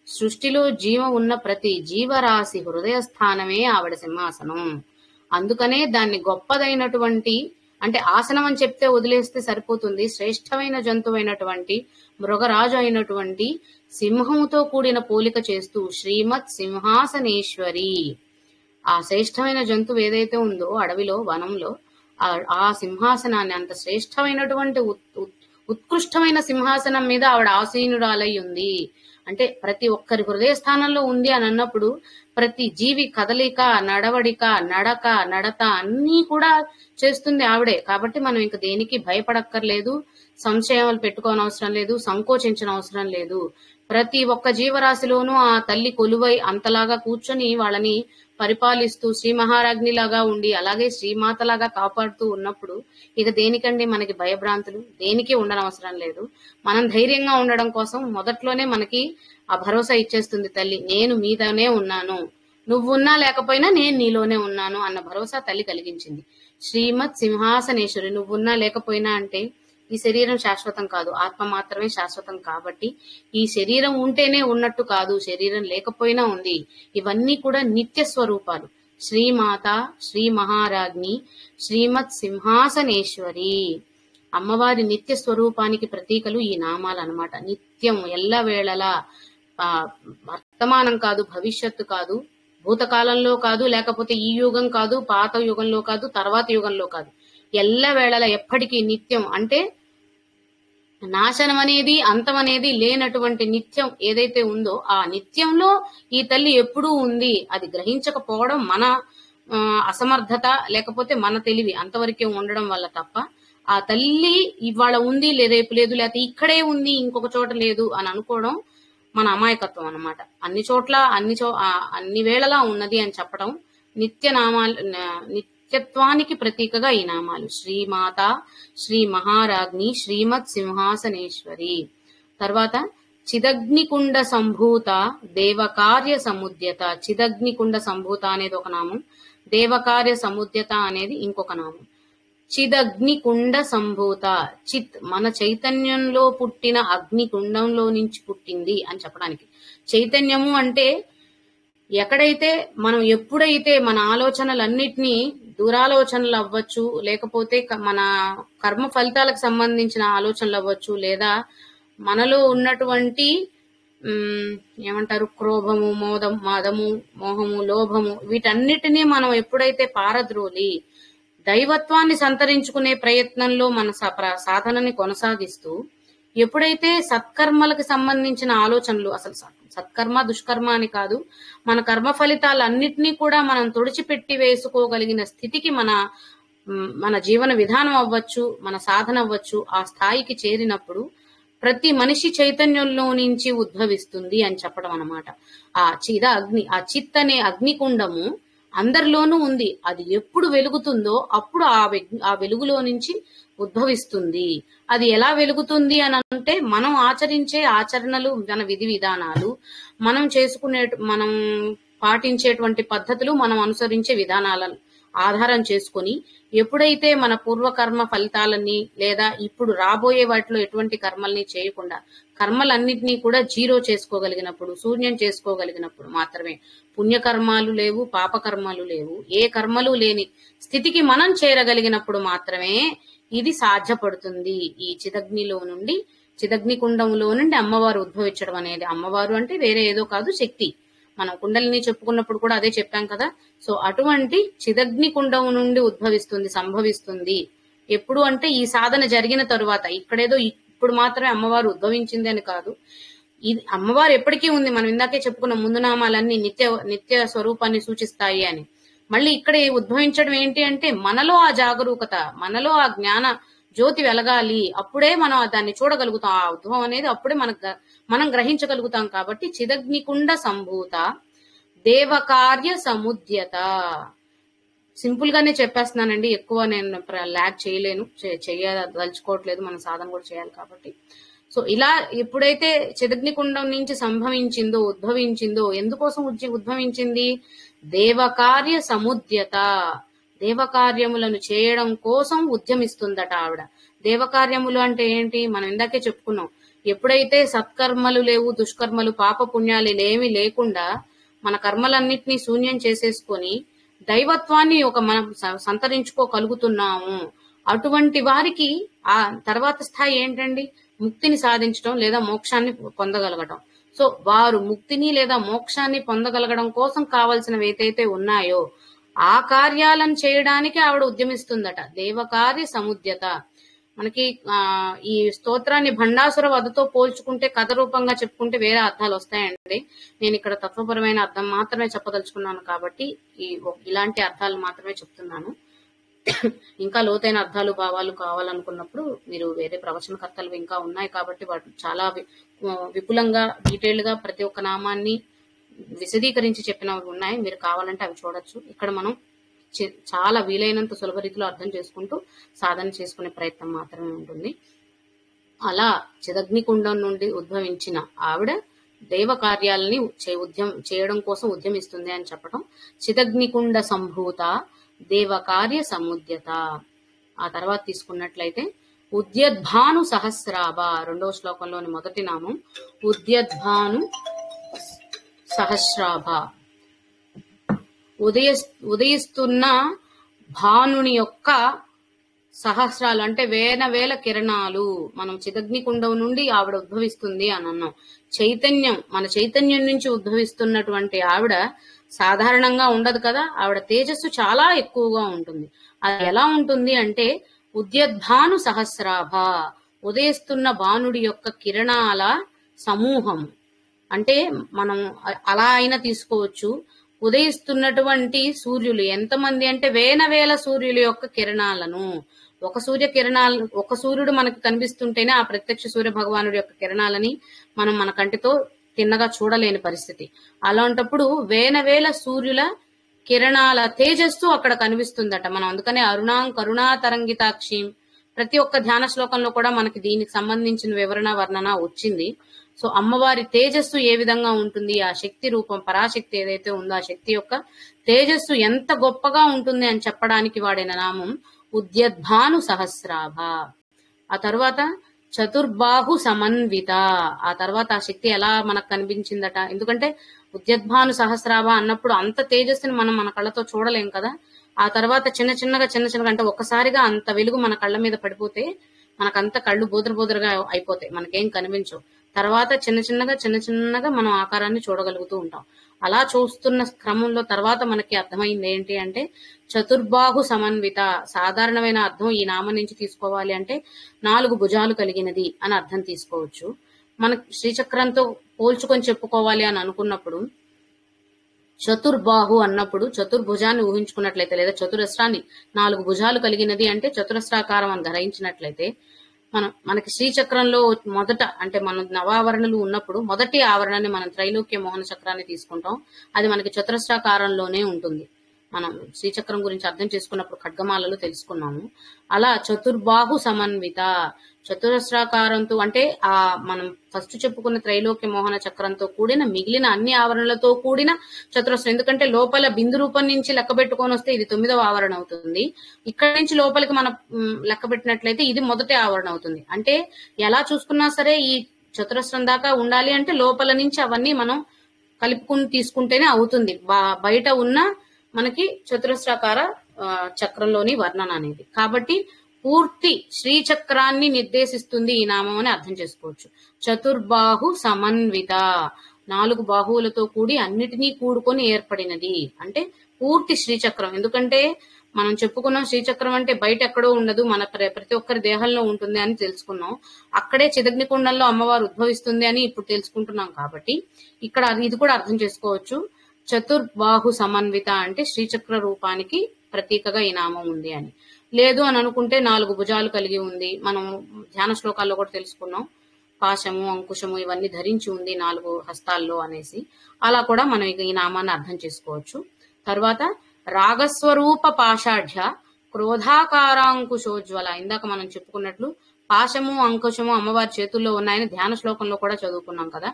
సృష్టిలో జీవం ఉన్న ప్రతి జీవరాశి హృదయ స్థానమే ఆవిడ సింహాసనం. అందుకనే దాన్ని గొప్పదైనటువంటి, అంటే ఆసనం అని చెప్తే వదిలేస్తే సరిపోతుంది, శ్రేష్టమైన జంతువైనటువంటి మృగరాజు అయినటువంటి సింహముతో కూడిన పోలిక చేస్తూ శ్రీమత్ సింహాసనేశ్వరి. ఆ శ్రేష్టమైన జంతువు ఏదైతే ఉందో అడవిలో వనంలో ఆ సింహాసనాన్ని, అంత శ్రేష్టమైనటువంటి ఉత్కృష్టమైన సింహాసనం మీద ఆవిడ ఆసీనురాలై ఉంది. అంటే ప్రతి ఒక్కరి హృదయ స్థానంలో ఉంది అని అన్నప్పుడు ప్రతి జీవి కదలిక, నడవడిక, నడత అన్నీ కూడా చేస్తుంది ఆవిడే. కాబట్టి మనం ఇంక దేనికి భయపడక్కర్లేదు, సంశయాలు పెట్టుకోనవసరం లేదు, సంకోచించిన అవసరం లేదు. ప్రతి ఒక్క జీవరాశిలోనూ ఆ తల్లి కొలువై అంతలాగా కూర్చొని వాళ్ళని పరిపాలిస్తూ శ్రీ మహారాజ్ఞిలాగా ఉండి అలాగే శ్రీమాతలాగా కాపాడుతూ ఉన్నప్పుడు ఇక దేనికండి మనకి భయభ్రాంతులు? దేనికి ఉండనవసరం లేదు. మనం ధైర్యంగా ఉండడం కోసం మొదట్లోనే మనకి ఆ భరోసా ఇచ్చేస్తుంది తల్లి. నేను మీదనే ఉన్నాను, నువ్వున్నా లేకపోయినా నేను నీలోనే ఉన్నాను అన్న భరోసా తల్లి కలిగించింది. శ్రీమత్ సింహాసనేశ్వరి. నువ్వున్నా లేకపోయినా అంటే ఈ శరీరం శాశ్వతం కాదు, ఆత్మ మాత్రమే శాశ్వతం. కాబట్టి ఈ శరీరం ఉంటేనే ఉన్నట్టు కాదు, శరీరం లేకపోయినా ఉంది. ఇవన్నీ కూడా నిత్య స్వరూపాలు. శ్రీమాత, శ్రీ మహారాజ్ఞి, శ్రీమత్ సింహాసనేశ్వరి. అమ్మవారి నిత్య స్వరూపానికి ప్రతీకలు ఈ నామాలు అన్నమాట. నిత్యం, ఎల్లవేళలా, వర్తమానం కాదు, భవిష్యత్తు కాదు, భూతకాలంలో కాదు, లేకపోతే ఈ యుగం కాదు, పాత యుగంలో కాదు, తర్వాత యుగంలో కాదు, ఎల్లవేళలా ఎప్పటికీ నిత్యం. అంటే నాశనం అనేది, అంతం అనేది లేనటువంటి నిత్యం ఏదైతే ఉందో ఆ నిత్యంలో ఈ తల్లి ఎప్పుడూ ఉంది. అది గ్రహించకపోవడం మన అసమర్థత, లేకపోతే మన తెలివి అంతవరకే ఉండడం వల్ల తప్ప ఆ తల్లి ఇవాళ ఉంది రేపు లేదు, లేకపోతే ఇక్కడే ఉంది ఇంకొక చోట లేదు అని అనుకోవడం మన అమాయకత్వం అన్నమాట. అన్ని చోట్ల అన్ని వేళలా ఉన్నది అని చెప్పడం నిత్యత్వానికి ప్రతీకగా ఈ నామాలు. శ్రీమాత, శ్రీ మహారాజ్ని, శ్రీమత్ సింహాసనేశ్వరి. తర్వాత చిదగ్నికుండ సంభూత దేవకార్య సముద్యత. చిదగ్నికుండ సంభూత అనేది ఒక నామం, దేవకార్య సముద్యత అనేది ఇంకొక నామం. చిదగ్నికుండ సంభూత, చిత్ మన చైతన్యంలో పుట్టిన అగ్నికుండంలో నుంచి పుట్టింది అని చెప్పడానికి. చైతన్యము అంటే ఎక్కడైతే మనం ఎప్పుడైతే మన ఆలోచనలన్నిటినీ దురాలోచనలు అవ్వచ్చు, లేకపోతే మన కర్మ ఫలితాలకు సంబంధించిన ఆలోచనలు అవ్వచ్చు, లేదా మనలో ఉన్నటువంటి ఏమంటారు క్రోధము, మదము, మోహము, లోభము, వీటన్నిటినీ మనం ఎప్పుడైతే పారద్రోలి దైవత్వాన్ని సంతరించుకునే ప్రయత్నంలో మన సాధనని కొనసాగిస్తూ ఎప్పుడైతే సత్కర్మలకు సంబంధించిన ఆలోచనలు, అసలు సత్కర్మ దుష్కర్మ అని కాదు, మన కర్మ ఫలితాలన్నిటినీ కూడా మనం తుడిచిపెట్టి వేసుకోగలిగిన స్థితికి మన జీవన విధానం అవ్వచ్చు, మన సాధన అవ్వచ్చు, ఆ స్థాయికి చేరినప్పుడు ప్రతి మనిషి చైతన్యంలో నుంచి ఉద్భవిస్తుంది అని చెప్పడం అన్నమాట. ఆ చిత్ అనే అగ్నికుండము అందరిలోనూ ఉంది. అది ఎప్పుడు వెలుగుతుందో అప్పుడు ఆ వెలుగులో నుంచి ఉద్భవిస్తుంది. అది ఎలా వెలుగుతుంది అని అంటే మనం ఆచరించే ఆచరణలు, మన విధి విధానాలు, మనం పాటించేటువంటి పద్ధతులు, మనం అనుసరించే విధానాలను ఆధారం చేసుకుని ఎప్పుడైతే మన పూర్వకర్మ ఫలితాలని లేదా ఇప్పుడు రాబోయే వాటిలో ఎటువంటి కర్మల్ని చేయకుండా కర్మలన్నింటినీ కూడా జీరో చేసుకోగలిగినప్పుడు, శూన్యం చేసుకోగలిగినప్పుడు మాత్రమే, పుణ్యకర్మాలు లేవు, పాపకర్మాలు లేవు, ఏ కర్మలు లేని స్థితికి మనం చేరగలిగినప్పుడు మాత్రమే ఇది సాధ్యపడుతుంది. ఈ చిదగ్నికుండంలో నుండి అమ్మవారు ఉద్భవించడం అనేది, అమ్మవారు అంటే వేరే ఏదో కాదు, శక్తి. మనం కుండలిని చెప్పుకున్నప్పుడు కూడా అదే చెప్పాం కదా. సో అటువంటి చిదగ్నికుండం నుండి ఉద్భవిస్తుంది, సంభవిస్తుంది. ఎప్పుడు అంటే ఈ సాధన జరిగిన తరువాత. ఇక్కడేదో ఇప్పుడు మాత్రమే అమ్మవారు ఉద్భవించింది అని కాదు, ఇది అమ్మవారు ఎప్పటికీ ఉంది. మనం ఇందాకే చెప్పుకున్న ముందు నామాలన్నీ నిత్య స్వరూపాన్ని సూచిస్తాయి అని. మళ్ళీ ఇక్కడ ఉద్భవించడం ఏంటి అంటే మనలో ఆ జాగరూకత, మనలో ఆ జ్ఞాన జ్యోతి వెలగాలి. అప్పుడే మనం దాన్ని చూడగలుగుతాం. ఆ ఉద్భవం అనేది అప్పుడే మనం గ్రహించగలుగుతాం. కాబట్టి చిదగ్నికుండ సంభూత దేవకార్య సముద్యత. సింపుల్ గానే చెప్పేస్తున్నానండి, ఎక్కువ నేను ల్యాగ్ చేయలేను, చేయదలుచుకోవట్లేదు, మనం సాధన కూడా చేయాలి కాబట్టి. సో ఇలా ఎప్పుడైతే చిదగ్నికుండం నుంచి ఉద్భవించిందో, ఎందుకోసం ఉద్భవించింది? దేవకార్య సముద్యత, దేవకార్యములను చేయడం కోసం ఉద్యమిస్తుందట ఆవిడ. దేవకార్యములు అంటే ఏంటి? మనం ఇందాకే చెప్పుకున్నాం. ఎప్పుడైతే సత్కర్మలు లేవు, దుష్కర్మలు, పాప పుణ్యాలు ఏమీ లేకుండా మన కర్మలన్నింటినీ శూన్యం చేసేసుకొని దైవత్వాన్ని మనం సంతరించుకోగలుగుతున్నాము. అటువంటి వారికి ఆ తర్వాత స్థాయి ఏంటండి? ముక్తిని సాధించడం లేదా మోక్షాన్ని పొందగలగడం. సో వారు ముక్తిని లేదా మోక్షాన్ని పొందగలగడం కోసం కావలసినవి ఏదైతే ఉన్నాయో ఆ కార్యాలను చేయడానికి ఆవిడ ఉద్యమిస్తుందట. దేవకార్య సముద్యత. మనకి ఈ స్తోత్రాన్ని భండాసుర వధతో పోల్చుకుంటే, కథ రూపంగా చెప్పుకుంటే వేరే అర్థాలు వస్తాయండి. నేను ఇక్కడ తత్వపరమైన అర్థం మాత్రమే చెప్పదలుచుకున్నాను కాబట్టి ఇలాంటి అర్థాలు మాత్రమే చెప్తున్నాను. ఇంకా లోతైన అర్థాలు, భావాలు కావాలనుకున్నప్పుడు మీరు వేరే ప్రవచనకర్తలు ఇంకా ఉన్నాయి కాబట్టి వాటి చాలా విపులంగా డీటెయిల్డ్ గా ప్రతి ఒక్క నామాన్ని విశదీకరించి చెప్పినవి ఉన్నాయి. మీరు కావాలంటే అవి చూడొచ్చు. ఇక్కడ మనం చాలా వీలైనంత సులభ రీతిలో అర్థం చేసుకుంటూ సాధన చేసుకునే ప్రయత్నం మాత్రమే ఉంటుంది. అలా చిదగ్నికుండం నుండి ఉద్భవించిన ఆవిడ దైవ కార్యాలని చేయడం కోసం ఉద్యమిస్తుంది అని చెప్పడం. చిదగ్నికుండ సంభూత దేవకార్య సముద్యత. ఆ తర్వాత తీసుకున్నట్లయితే ఉద్యద్భాను సహస్రాభ, 2వ శ్లోకంలోని మొదటి నామం ఉద్యద్భాను సహస్రాభ. ఉదయిస్తున్న భానుని యొక్క సహస్రాలు అంటే వేల కిరణాలు. మనం చిదగ్నికుండం నుండి ఆవిడ ఉద్భవిస్తుంది అని అన్నాం. మన చైతన్యం నుంచి ఉద్భవిస్తున్నటువంటి ఆవిడ సాధారణంగా ఉండదు కదా. ఆవిడ తేజస్సు చాలా ఎక్కువగా ఉంటుంది. అది ఎలా ఉంటుంది అంటే ఉద్యద్భాను సహస్రాభ, ఉదయిస్తున్న భానుడి యొక్క కిరణాల సమూహం. అంటే మనం అలా అయినా తీసుకోవచ్చు. ఉదయిస్తున్నటువంటి సూర్యులు ఎంతమంది అంటే వేల సూర్యుల యొక్క కిరణాలను ఒక సూర్యుడు మనకు కనిపిస్తుంటేనే ఆ ప్రత్యక్ష సూర్య భగవానుడి యొక్క కిరణాలని మనం మన కంటితో తిన్నగా చూడలేని పరిస్థితి. అలాంటప్పుడు వేల సూర్యుల కిరణాల తేజస్సు అక్కడ కనిపిస్తుందట. మనం అందుకనే అరుణాం కరుణా తరంగితాక్షి ప్రతి ఒక్క ధ్యాన శ్లోకంలో కూడా మనకి దీనికి సంబంధించిన వివరణ వర్ణన వచ్చింది. సో అమ్మవారి తేజస్సు ఏ విధంగా ఉంటుంది, ఆ శక్తి రూపం పరాశక్తి ఏదైతే ఉందో ఆ శక్తి యొక్క తేజస్సు ఎంత గొప్పగా ఉంటుంది అని చెప్పడానికి వాడిన నామం ఉద్యద్భాను సహస్రాభ. ఆ తర్వాత చతుర్బాహు సమన్విత. ఆ తర్వాత ఆ శక్తి ఎలా మనకు కనిపించిందట, ఎందుకంటే ఉద్యద్భాను సహస్రాభ అన్నప్పుడు అంత తేజస్సుని మనం మన కళ్ళతో చూడలేం కదా. ఆ తర్వాత చిన్న చిన్నగా అంటే ఒక్కసారిగా అంత వెలుగు మన కళ్ళ మీద పడిపోతే మనకంత కళ్ళు బోదరగా అయిపోతాయి, మనకేం కనిపించవు. తర్వాత చిన్న చిన్నగా మనం ఆకారాన్ని చూడగలుగుతూ ఉంటాం. అలా చూస్తున్న క్రమంలో తర్వాత మనకి అర్థమైంది ఏంటి అంటే చతుర్బాహు సమన్విత. సాధారణమైన అర్థం ఈ నామం నుంచి తీసుకోవాలి అంటే 4 భుజాలు కలిగినది అని అర్థం తీసుకోవచ్చు. మనకి శ్రీచక్రంతో పోల్చుకొని చెప్పుకోవాలి అని అనుకున్నప్పుడు చతుర్బాహు అన్నప్పుడు చతుర్భుజాన్ని ఊహించుకున్నట్లయితే లేదా చతురస్రాన్ని 4 భుజాలు కలిగినది అంటే చతురస్రాకారం అని గ్రహించినట్లయితే మనకి శ్రీచక్రంలో మొదట అంటే మన నవావరణలు ఉన్నప్పుడు మొదటి ఆవరణని మనం త్రైలోక్య మోహన చక్రాన్ని తీసుకుంటాం. అది మనకి చతురస్రాకారంలోనే ఉంటుంది. మనం శ్రీచక్రం గురించి అర్థం చేసుకున్నప్పుడు ఖడ్గమాలలో తెలుసుకున్నాము. అలా చతుర్బాహు సమన్విత చతురస్రాకారంతో అంటే ఆ మనం ఫస్ట్ చెప్పుకున్న త్రైలోక్య మోహన చక్రంతో కూడిన మిగిలిన అన్ని ఆవరణలతో కూడిన చతురస్రం. ఎందుకంటే లోపల బిందు రూపం నుంచి లెక్క పెట్టుకొని వస్తే ఇది 9వ ఆవరణ అవుతుంది. ఇక్కడ నుంచి లోపలికి మనం లెక్క పెట్టినట్లయితే ఇది మొదటి ఆవరణ అవుతుంది. అంటే ఎలా చూసుకున్నా సరే ఈ చతురస్రం దాకా ఉండాలి అంటే లోపల నుంచి అవన్నీ మనం కలుపుకుని తీసుకుంటేనే అవుతుంది. బయట ఉన్న మనకి చతురస్రాకార చక్రంలోని వర్ణన అనేది. కాబట్టి పూర్తి శ్రీచక్రాన్ని నిర్దేశిస్తుంది ఈ నామం అని అర్థం చేసుకోవచ్చు. చతుర్బాహు సమన్విత 4 బాహువులతో కూడి అన్నిటినీ కూడుకొని ఏర్పడినది అంటే పూర్తి శ్రీచక్రం. ఎందుకంటే మనం చెప్పుకున్నాం శ్రీచక్రం అంటే బయట ఎక్కడో ఉండదు, మన ప్రతి ఒక్కరి దేహంలో ఉంటుంది అని తెలుసుకున్నాం. అక్కడే చిదగ్నికుండంలో అమ్మవారు ఉద్భవిస్తుంది అని ఇప్పుడు తెలుసుకుంటున్నాం. కాబట్టి ఇక్కడ ఇది కూడా అర్థం చేసుకోవచ్చు. చతుర్బాహు సమన్విత అంటే శ్రీచక్ర రూపానికి ప్రతీకగా ఈ నామం ఉంది అని. లేదు అని అనుకుంటే 4 భుజాలు కలిగి ఉంది. మనం ధ్యాన శ్లోకాల్లో కూడా తెలుసుకున్నాం, పాశము అంకుశము ఇవన్నీ ధరించి ఉంది 4 హస్తాల్లో అనేసి. అలా కూడా మనం ఈ నామాన్ని అర్థం చేసుకోవచ్చు. తర్వాత రాగస్వరూప పాషాఢ్య క్రోధాకారాంకుశోజ్వల. ఇందాక మనం చెప్పుకున్నట్లు పాశము అంకుశము అమ్మవారి చేతుల్లో ఉన్నాయని ధ్యాన శ్లోకంలో కూడా చదువుకున్నాం కదా.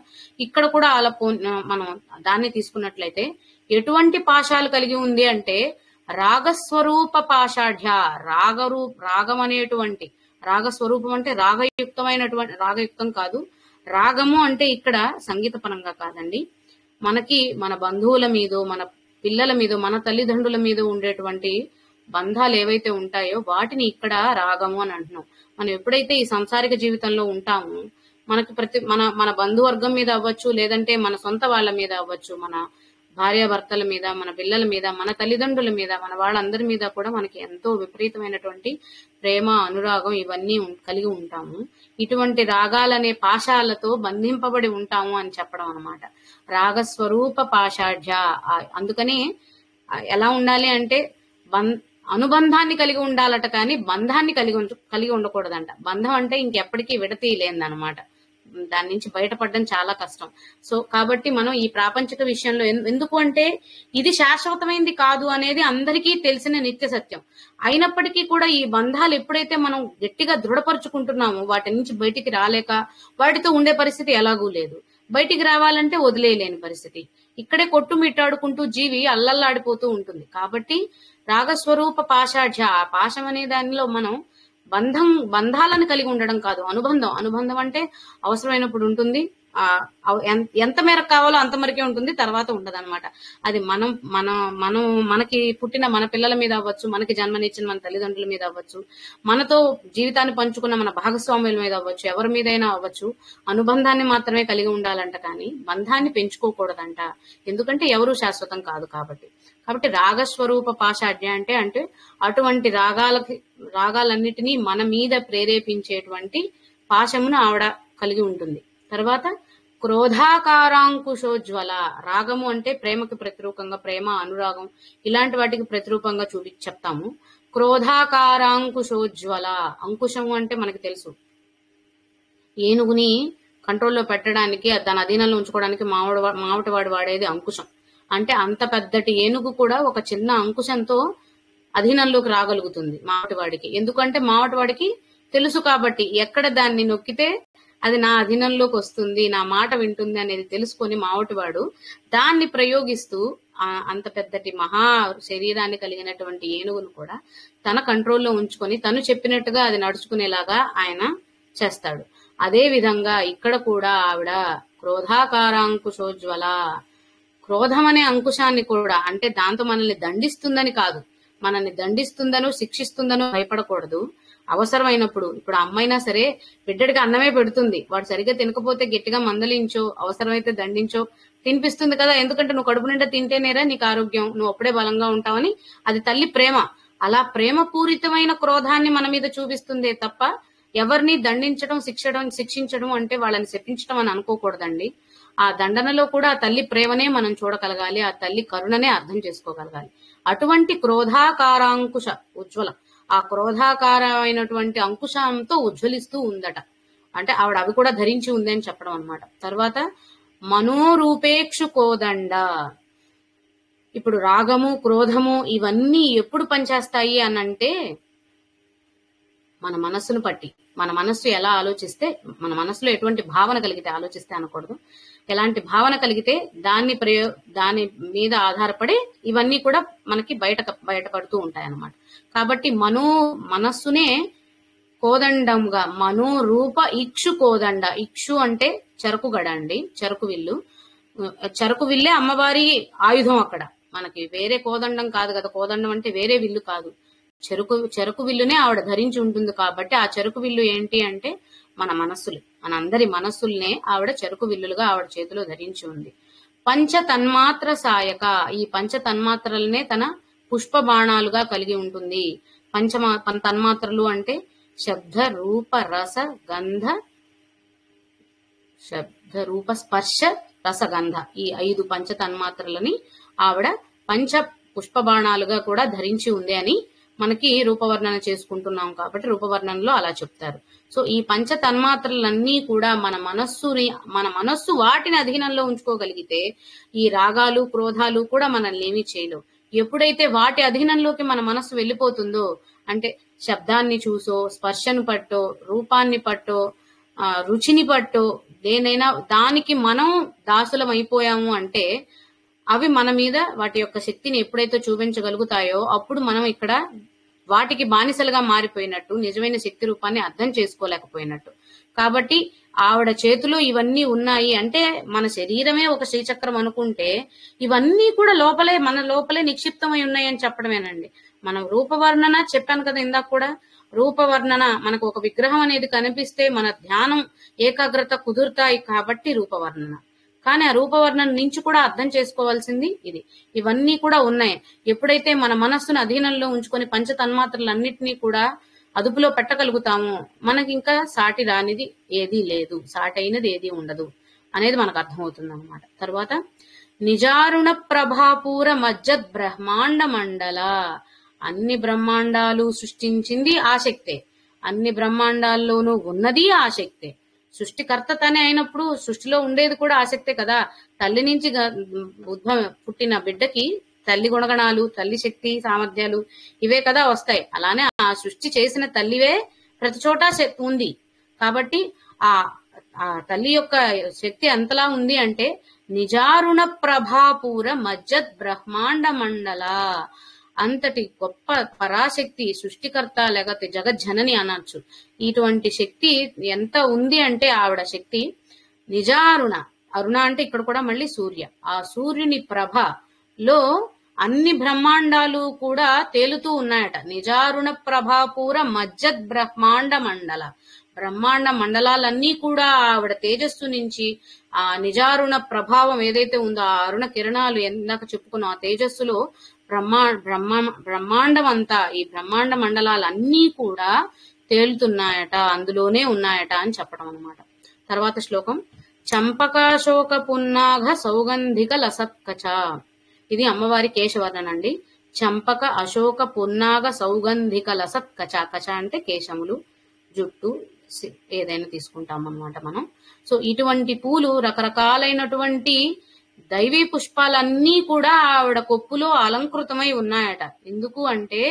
ఇక్కడ కూడా అలా మనం దాన్ని తీసుకున్నట్లయితే ఎటువంటి పాశాలు కలిగి ఉంది అంటే రాగస్వరూప పాషాఢ్య. రాగం అనేటువంటి రాగస్వరూపం అంటే రాగయుక్తమైనటువంటి, రాగయుక్తం కాదు, రాగము అంటే ఇక్కడ సంగీత పరంగా కాదండి, మనకి మన బంధువుల మీదో మన పిల్లల మీదో మన తల్లిదండ్రుల మీద ఉండేటువంటి బంధాలు ఏవైతే ఉంటాయో వాటిని ఇక్కడ రాగము అని అంటున్నాం. మనం ఎప్పుడైతే ఈ సంసారిక జీవితంలో ఉంటామో మనకి మన బంధువర్గం మీద అవ్వచ్చు, లేదంటే మన సొంత వాళ్ళ మీద అవ్వచ్చు, మన భార్యాభర్తల మీద, మన పిల్లల మీద, మన తల్లిదండ్రుల మీద, మన వాళ్ళందరి మీద కూడా మనకి ఎంతో విపరీతమైనటువంటి ప్రేమ అనురాగం ఇవన్నీ కలిగి ఉంటాము. ఇటువంటి రాగాలనే పాశాలతో బంధింపబడి ఉంటాము అని చెప్పడం అన్నమాట. రాగస్వరూప పాషాఢ్య. అందుకని ఎలా ఉండాలి అంటే అనుబంధాన్ని కలిగి ఉండాలట, కానీ బంధాన్ని కలిగి ఉండకూడదంట. బంధం అంటే ఇంకెప్పటికీ విడతీయలేదన్నమాట, దాని నుంచి బయటపడడం చాలా కష్టం. సో కాబట్టి మనం ఈ ప్రాపంచిక విషయంలో ఎందుకు అంటే ఇది శాశ్వతమైంది కాదు అనేది అందరికీ తెలిసిన నిత్య సత్యం. అయినప్పటికీ కూడా ఈ బంధాలు ఎప్పుడైతే మనం గట్టిగా దృఢపరుచుకుంటున్నామో వాటి నుంచి బయటికి రాలేక వాటితో ఉండే పరిస్థితి ఎలాగూ లేదు. బయటికి రావాలంటే వదిలేయలేని పరిస్థితి. ఇక్కడే కొట్టుమిట్టాడుకుంటూ జీవి అల్లల్లాడిపోతూ ఉంటుంది. కాబట్టి రాగస్వరూప పాషాఢ్య, ఆ పాశం అనే దానిలో మనం బంధాలను కలిగి ఉండడం కాదు, అనుబంధం అంటే అవసరమైనప్పుడు ఉంటుంది, ఎంత మేరకు కావాలో అంత మేరకే ఉంటుంది, తర్వాత ఉండదు అనమాట. అది మనకి పుట్టిన మన పిల్లల మీద అవ్వచ్చు, మనకి జన్మనిచ్చిన మన తల్లిదండ్రుల మీద అవ్వచ్చు, మనతో జీవితాన్ని పంచుకున్న మన భాగస్వాముల మీద అవ్వచ్చు, ఎవరి మీదైనా అవ్వచ్చు. అనుబంధాన్ని మాత్రమే కలిగి ఉండాలంట, కానీ బంధాన్ని పెంచుకోకూడదంట. ఎందుకంటే ఎవరూ శాశ్వతం కాదు కాబట్టి. రాగస్వరూప పాషాఢ్య అంటే అటువంటి రాగాలన్నిటినీ మన మీద ప్రేరేపించేటువంటి పాశమును ఆవిడ కలిగి ఉంటుంది. తర్వాత క్రోధాకారాంకుశోజ్వల. రాగము అంటే ప్రేమకి ప్రతిరూపంగా, ప్రేమ అనురాగం ఇలాంటి వాటికి ప్రతిరూపంగా చెప్తాము. క్రోధాకారాంకుశోజ్వల. అంకుశము అంటే మనకి తెలుసు, ఏనుగుని కంట్రోల్లో పెట్టడానికి, దాని అధీనంలో ఉంచుకోవడానికి మావటివాడు వాడేది అంకుశం. అంటే అంత పెద్దటి ఏనుగు కూడా ఒక చిన్న అంకుశంతో అధీనంలోకి రాగలుగుతుంది మావటివాడికి. ఎందుకంటే మావటివాడికి తెలుసు కాబట్టి ఎక్కడ దాన్ని నొక్కితే అది నా అధీనంలోకి వస్తుంది, నా మాట వింటుంది అనేది తెలుసుకొని మావటివాడు దాన్ని ప్రయోగిస్తూ అంత పెద్దటి మహా శరీరాన్ని కలిగినటువంటి ఏనుగును కూడా తన కంట్రోల్లో ఉంచుకొని తను చెప్పినట్టుగా అది నడుచుకునేలాగా ఆయన చేస్తాడు. అదే విధంగా ఇక్కడ కూడా ఆవిడ క్రోధాకారాంకుశోజ్వల, క్రోధం అనే అంకుశాన్ని కూడా, అంటే దాంతో మనల్ని దండిస్తుందని కాదు, మనల్ని దండిస్తుందనో శిక్షిస్తుందనో భయపడకూడదు. అవసరమైనప్పుడు, ఇప్పుడు అమ్మైనా సరే బిడ్డడికి అన్నమే పెడుతుంది, వాడు సరిగ్గా తినకపోతే గట్టిగా మందలించో, అవసరమైతే దండించో తినిపిస్తుంది కదా. ఎందుకంటే నువ్వు కడుపు నిండా తింటేనేరా నీకు ఆరోగ్యం, నువ్వు అప్పుడే బలంగా ఉంటావని. అది తల్లి ప్రేమ. అలా ప్రేమ పూరితమైన క్రోధాన్ని మన మీద చూపిస్తుందే తప్ప ఎవరిని దండించడం, శిక్షించడం అంటే వాళ్ళని శపించడం అని అనుకోకూడదండి. ఆ దండనలో కూడా ఆ తల్లి ప్రేమనే మనం చూడగలగాలి, ఆ తల్లి కరుణనే అర్థం చేసుకోగలగాలి. అటువంటి క్రోధాకారాంకుశ ఉజ్వల, ఆ క్రోధాకారమైనటువంటి అంకుశంతో ఉజ్వలిస్తూ ఉందట. అంటే ఆవిడ అవి కూడా ధరించి ఉంది అని చెప్పడం అనమాట. తర్వాత మనోరూపేక్షు కోదండ. ఇప్పుడు రాగము, క్రోధము ఇవన్నీ ఎప్పుడు పనిచేస్తాయి అనంటే మన మనస్సును బట్టి, మన మనస్సు ఎలా ఆలోచిస్తే, మన మనస్సులో ఎటువంటి భావన కలిగితే, ఆలోచిస్తే అనకూడదు, ఎలాంటి భావన కలిగితే దాని మీద ఆధారపడి ఇవన్నీ కూడా మనకి బయటపడుతూ ఉంటాయి అన్నమాట. కాబట్టి మనస్సునే కోదండంగా, మనోరూప ఇక్షు కోదండ. ఇక్షు అంటే చెరకు గడ అండి, చెరకు విల్లు. చెరకు విల్లే అమ్మవారి ఆయుధం అక్కడ. మనకి వేరే కోదండం కాదు కదా, కోదండం అంటే వేరే విల్లు కాదు, చెరకు విల్లునే ఆవిడ ధరించి ఉంటుంది. కాబట్టి ఆ చెరకు విల్లు ఏంటి అంటే మన మనస్సులు, మనందరి మనస్సుల్నే ఆవిడ చెరకు విల్లులుగా ఆవిడ చేతిలో ధరించి ఉంది. పంచ తన్మాత్ర సాయక, ఈ పంచ తన్మాత్రలనే తన పుష్ప బాణాలుగా కలిగి ఉంటుంది. తన్మాత్రలు అంటే శబ్ద రూప రస గంధ, శబ్ద రూప స్పర్శ రసగంధ, ఈ 5 పంచ తన్మాత్రలని ఆవిడ పంచ పుష్ప బాణాలుగా కూడా ధరించి ఉంది అని మనకి రూపవర్ణన చేసుకుంటున్నాం కాబట్టి రూపవర్ణనలో అలా చెప్తారు. సో ఈ పంచ తన్మాత్రలన్నీ కూడా మన మనస్సు వాటిని అధీనంలో ఉంచుకోగలిగితే ఈ రాగాలు, క్రోధాలు కూడా మనల్ని ఏమీ చేయలేవు. ఎప్పుడైతే వాటి అధీనంలోకి మన మనస్సు వెళ్ళిపోతుందో, అంటే శబ్దాన్ని చూసో, స్పర్శను పట్టో, రూపాన్ని పట్టో, రుచిని పట్టో, దేనైనా దానికి మనం దాసులం అయిపోయాము అంటే అవి మన మీద వాటి యొక్క శక్తిని ఎప్పుడైతే చూపించగలుగుతాయో అప్పుడు మనం ఇక్కడ వాటికి బానిసలుగా మారిపోయినట్టు, నిజమైన శక్తి రూపాన్ని అర్థం చేసుకోలేకపోయినట్టు. కాబట్టి ఆవిడ చేతిలో ఇవన్నీ ఉన్నాయి అంటే మన శరీరమే ఒక శ్రీచక్రం అనుకుంటే ఇవన్నీ కూడా మన లోపలే నిక్షిప్తమై ఉన్నాయి అని చెప్పడమేనండి. మనం రూపవర్ణన చెప్పాను కదా ఇందాక కూడా, రూపవర్ణన మనకు ఒక విగ్రహం అనేది కనిపిస్తే మన ధ్యానం ఏకాగ్రత కుదురుతాయి కాబట్టి రూపవర్ణన. కానీ ఆ రూపవర్ణన నుంచి కూడా అర్థం చేసుకోవాల్సింది ఇది. ఇవన్నీ కూడా ఉన్నాయి. ఎప్పుడైతే మన మనస్సును అధీనంలో ఉంచుకొని పంచ తన్మాత్రలన్నింటినీ కూడా అదుపులో పెట్టగలుగుతామో మనకి ఇంకా సాటి రానిది ఏదీ లేదు, సాటి అయినది ఏదీ ఉండదు అనేది మనకు అర్థమవుతుంది అనమాట. తర్వాత నిజారుణ ప్రభాపూర మజ్జద్ బ్రహ్మాండ మండల, అన్ని బ్రహ్మాండాలు సృష్టించింది ఆ శక్తే, అన్ని బ్రహ్మాండాల్లోనూ ఉన్నది ఆ శక్తే. సృష్టికర్త తనే అయినప్పుడు సృష్టిలో ఉండేది కూడా ఆసక్తే కదా. తల్లి నుంచి పుట్టిన బిడ్డకి తల్లి గుణగణాలు, తల్లి శక్తి సామర్థ్యాలు ఇవే కదా వస్తాయి. అలానే ఆ సృష్టి చేసిన తల్లివే ప్రతి చోట శక్తి ఉంది. కాబట్టి ఆ తల్లి యొక్క శక్తి ఎంతలా ఉంది అంటే నిజారుణ ప్రభాపూర మజ్జద్ బ్రహ్మాండ మండల, అంతటి గొప్ప పరాశక్తి, సృష్టికర్త లేకపోతే జగజ్జనని అనొచ్చు. ఇటువంటి శక్తి ఎంత ఉంది అంటే ఆవిడ శక్తి నిజారుణ, అరుణ అంటే ఇక్కడ కూడా మళ్ళీ సూర్య, ఆ సూర్యుని ప్రభలో అన్ని బ్రహ్మాండాలు కూడా తేలుతూ ఉన్నాయట. నిజారుణ ప్రభాపూర మజ్జద్ బ్రహ్మాండ మండల, బ్రహ్మాండ మండలాలన్నీ కూడా ఆవిడ తేజస్సు నుంచి, ఆ నిజారుణ ప్రభావం ఏదైతే ఉందో, ఆ అరుణ కిరణాలు ఎందాక చెప్పుకున్న ఆ తేజస్సులో బ్రహ్మాండం అంతా, ఈ బ్రహ్మాండ మండలాలన్నీ కూడా తేలుతున్నాయట, అందులోనే ఉన్నాయట అని చెప్పడం అనమాట. తర్వాత శ్లోకం చంపకాశోక పున్నాఘ సౌగంధిక లసత్కచ, ఇది అమ్మవారి కేశవర్ణన అండి. చంపక అశోక పున్నాగ సౌగంధిక లసత్ కచ. కచ అంటే కేశములు, జుట్టు, ఏదైనా తీసుకుంటాం అన్నమాట మనం. సో ఇటువంటి పూలు రకరకాలైనటువంటి దైవీ పుష్పాలన్నీ కూడా ఆవిడ కొప్పులో అలంకృతమై ఉన్నాయట. ఎందుకు అంటే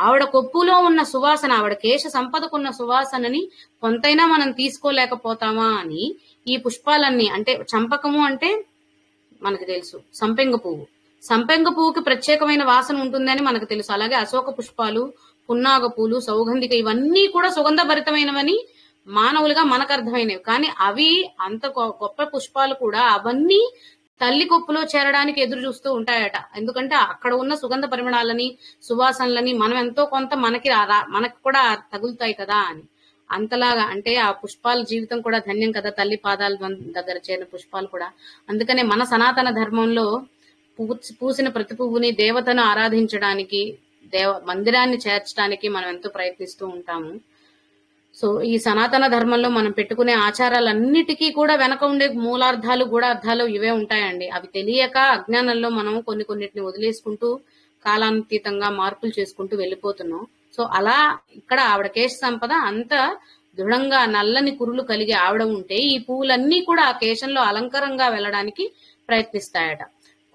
ఆవిడ కొప్పులో ఉన్న సువాసన, ఆవిడ కేశ సంపదకున్న సువాసనని కొంతైనా మనం తీసుకోలేకపోతామా అని ఈ పుష్పాలన్నీ, అంటే చంపకము అంటే మనకు తెలుసు, సంపెంగ పువ్వు, సంపెంగ పువ్వుకి ప్రత్యేకమైన వాసన ఉంటుందని మనకు తెలుసు. అలాగే అశోక పుష్పాలు, పున్నాగ పూలు, సౌగంధిక, ఇవన్నీ కూడా సుగంధభరితమైనవని మానవులుగా మనకు అర్థమైనవి. కానీ అవి అంత గొప్ప పుష్పాలు కూడా అవన్నీ తల్లి కొప్పులో చేరడానికి ఎదురు చూస్తూ ఉంటాయట. ఎందుకంటే అక్కడ ఉన్న సుగంధ పరిమళాలని, సువాసనలని మనం ఎంతో కొంత మనకి కూడా తగులుతాయి కదా అని. అంతలాగా అంటే ఆ పుష్పాల జీవితం కూడా ధన్యం కదా, తల్లి పాదాల దగ్గర చేరిన పుష్పాలు కూడా. అందుకనే మన సనాతన ధర్మంలో పూసిన ప్రతి పువ్వుని దేవతను ఆరాధించడానికి, మందిరాన్ని చేర్చడానికి మనం ఎంతో ప్రయత్నిస్తూ ఉంటాము. సో ఈ సనాతన ధర్మంలో మనం పెట్టుకునే ఆచారాలన్నిటికీ కూడా వెనక ఉండే మూలార్థాలు, గూఢార్థాలు ఇవే ఉంటాయండి. అవి తెలియక అజ్ఞానంలో మనం కొన్నిటిని వదిలేసుకుంటూ కాలాతీతంగా మార్పులు చేసుకుంటూ వెళ్ళిపోతున్నాం. సో అలా ఇక్కడ ఆవిడ కేశ సంపద అంత దృఢంగా నల్లని కురులు కలిగి ఆవిడ ఉంటే ఈ పువ్వులన్నీ కూడా ఆ కేశంలో అలంకారంగా వెళ్ళడానికి ప్రయత్నిస్తాయట.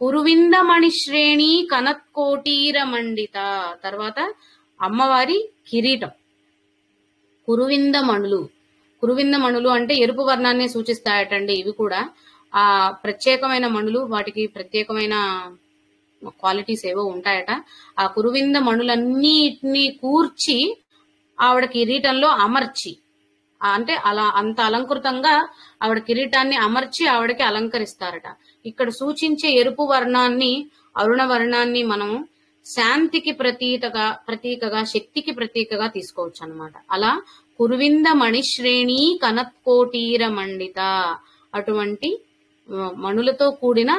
కురువిందమణి శ్రేణి కనత్కోటీర మండిత. తర్వాత అమ్మవారి కిరీటం, కురువిందమణులు. కురువిందమణులు అంటే ఎరుపు వర్ణాన్ని సూచిస్తాయటండి. ఇవి కూడా ఆ ప్రత్యేకమైన మణులు, వాటికి ప్రత్యేకమైన క్వాలిటీస్ ఏవో ఉంటాయట. ఆ కురువింద మణులన్నిటినీ కూర్చి ఆవిడ కిరీటంలో అమర్చి, అంటే అలా అంత అలంకృతంగా ఆవిడ కిరీటాన్ని అమర్చి ఆవిడకి అలంకరిస్తారట. ఇక్కడ సూచించే ఎరుపు వర్ణాన్ని, అరుణ వర్ణాన్ని మనం శాంతికి ప్రతీకగా, శక్తికి ప్రతీకగా తీసుకోవచ్చు అన్నమాట. అలా కురువింద మణిశ్రేణి కనత్కోటీర మండిత, అటువంటి మణులతో కూడిన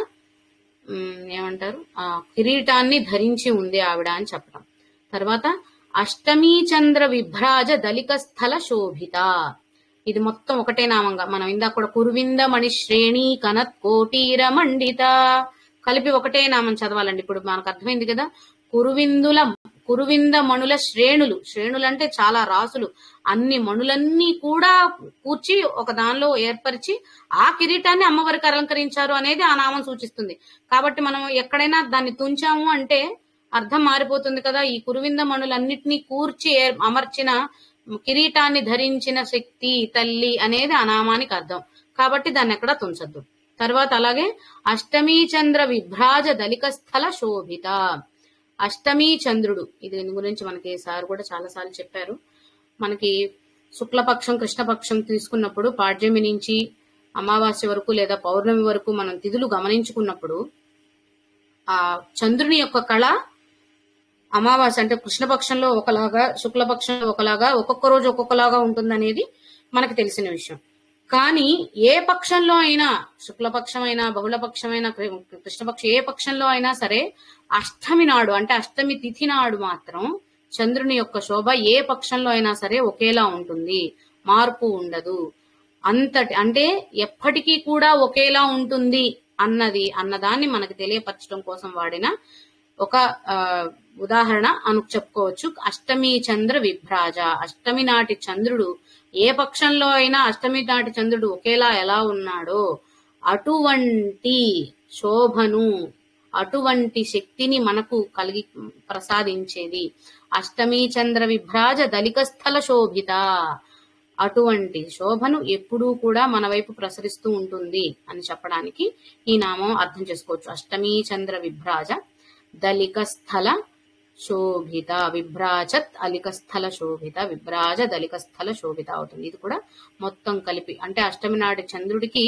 ఏమంటారు ఆ కిరీటాన్ని ధరించి ఉంది ఆవిడ అని చెప్పడం. తర్వాత అష్టమీ చంద్ర విభ్రాజ దళిక స్థల శోభిత. ఇది మొత్తం ఒకటే నామంగా మనం ఇందాక కూడా కురువింద మణిశ్రేణి కనత్కోటీర మండిత కలిపి ఒకటే నామం చదవాలండి. ఇప్పుడు మనకు అర్థమైంది కదా. కురువింద మణుల శ్రేణులు, శ్రేణులు అంటే చాలా రాసులు, అన్ని మణులన్నీ కూడా కూర్చి ఒక దానిలో ఏర్పరిచి ఆ కిరీటాన్ని అమ్మవారికి అలంకరించారు అనేది ఆ నామం సూచిస్తుంది. కాబట్టి మనం ఎక్కడైనా దాన్ని తుంచాము అంటే అర్థం మారిపోతుంది కదా. ఈ కురువింద మణులన్నిటినీ కూర్చి అమర్చిన కిరీటాన్ని ధరించిన శక్తి తల్లి అనేది ఆ నామానికి అర్థం. కాబట్టి దాన్ని ఎక్కడ తుంచద్దు. తర్వాత అలాగే అష్టమీ చంద్ర విభ్రాజ దళిక స్థల శోభిత. అష్టమీ చంద్రుడు, దీని గురించి మనకి సార్ కూడా చాలా సార్లు చెప్పారు. మనకి శుక్లపక్షం, కృష్ణపక్షం తీసుకున్నప్పుడు పాడ్యమి నుంచి అమావాస్య వరకు లేదా పౌర్ణమి వరకు మనం తిథులు గమనించుకున్నప్పుడు ఆ చంద్రుని యొక్క కళ అమావాస్య అంటే కృష్ణపక్షంలో ఒకలాగా, శుక్లపక్షంలో ఒకలాగా, ఒక్కొక్క రోజు ఒక్కొక్కలాగా ఉంటుందనేది మనకి తెలిసిన విషయం. కానీ ఏ పక్షంలో అయినా, శుక్లపక్షమైనా బహుళపక్షమైనా కృష్ణపక్షం ఏ పక్షంలో అయినా సరే అష్టమి నాడు అంటే అష్టమి తిథి నాడు మాత్రం చంద్రుని యొక్క శోభ ఏ పక్షంలో అయినా సరే ఒకేలా ఉంటుంది, మార్పు ఉండదు. అంటే ఎప్పటికీ కూడా ఒకేలా ఉంటుంది అన్నదాన్ని మనకి తెలియపరచడం కోసం వాడిన ఒక ఉదాహరణ చెప్పుకోవచ్చు. అష్టమి చంద్ర విభ్రాజ, అష్టమి నాటి చంద్రుడు ఏ పక్షంలో అయినా అష్టమి నాటి చంద్రుడు ఒకేలా ఎలా ఉన్నాడో అటువంటి శోభను, అటువంటి శక్తిని మనకు కలిగి ప్రసాదించేది అష్టమి చంద్ర విభ్రాజ దళిక స్థల శోభిత. అటువంటి శోభను ఎప్పుడూ కూడా మన వైపు ప్రసరిస్తూ ఉంటుంది అని చెప్పడానికి ఈ నామం అర్థం చేసుకోవచ్చు. అష్టమి చంద్ర విభ్రాజ దళిక స్థల శోభిత, విభ్రాజత్ అలిక స్థల శోభిత, విభ్రాజ దళిక స్థల శోభిత అవుతుంది. ఇది కూడా మొత్తం కలిపి అంటే అష్టమి నాటి చంద్రుడికి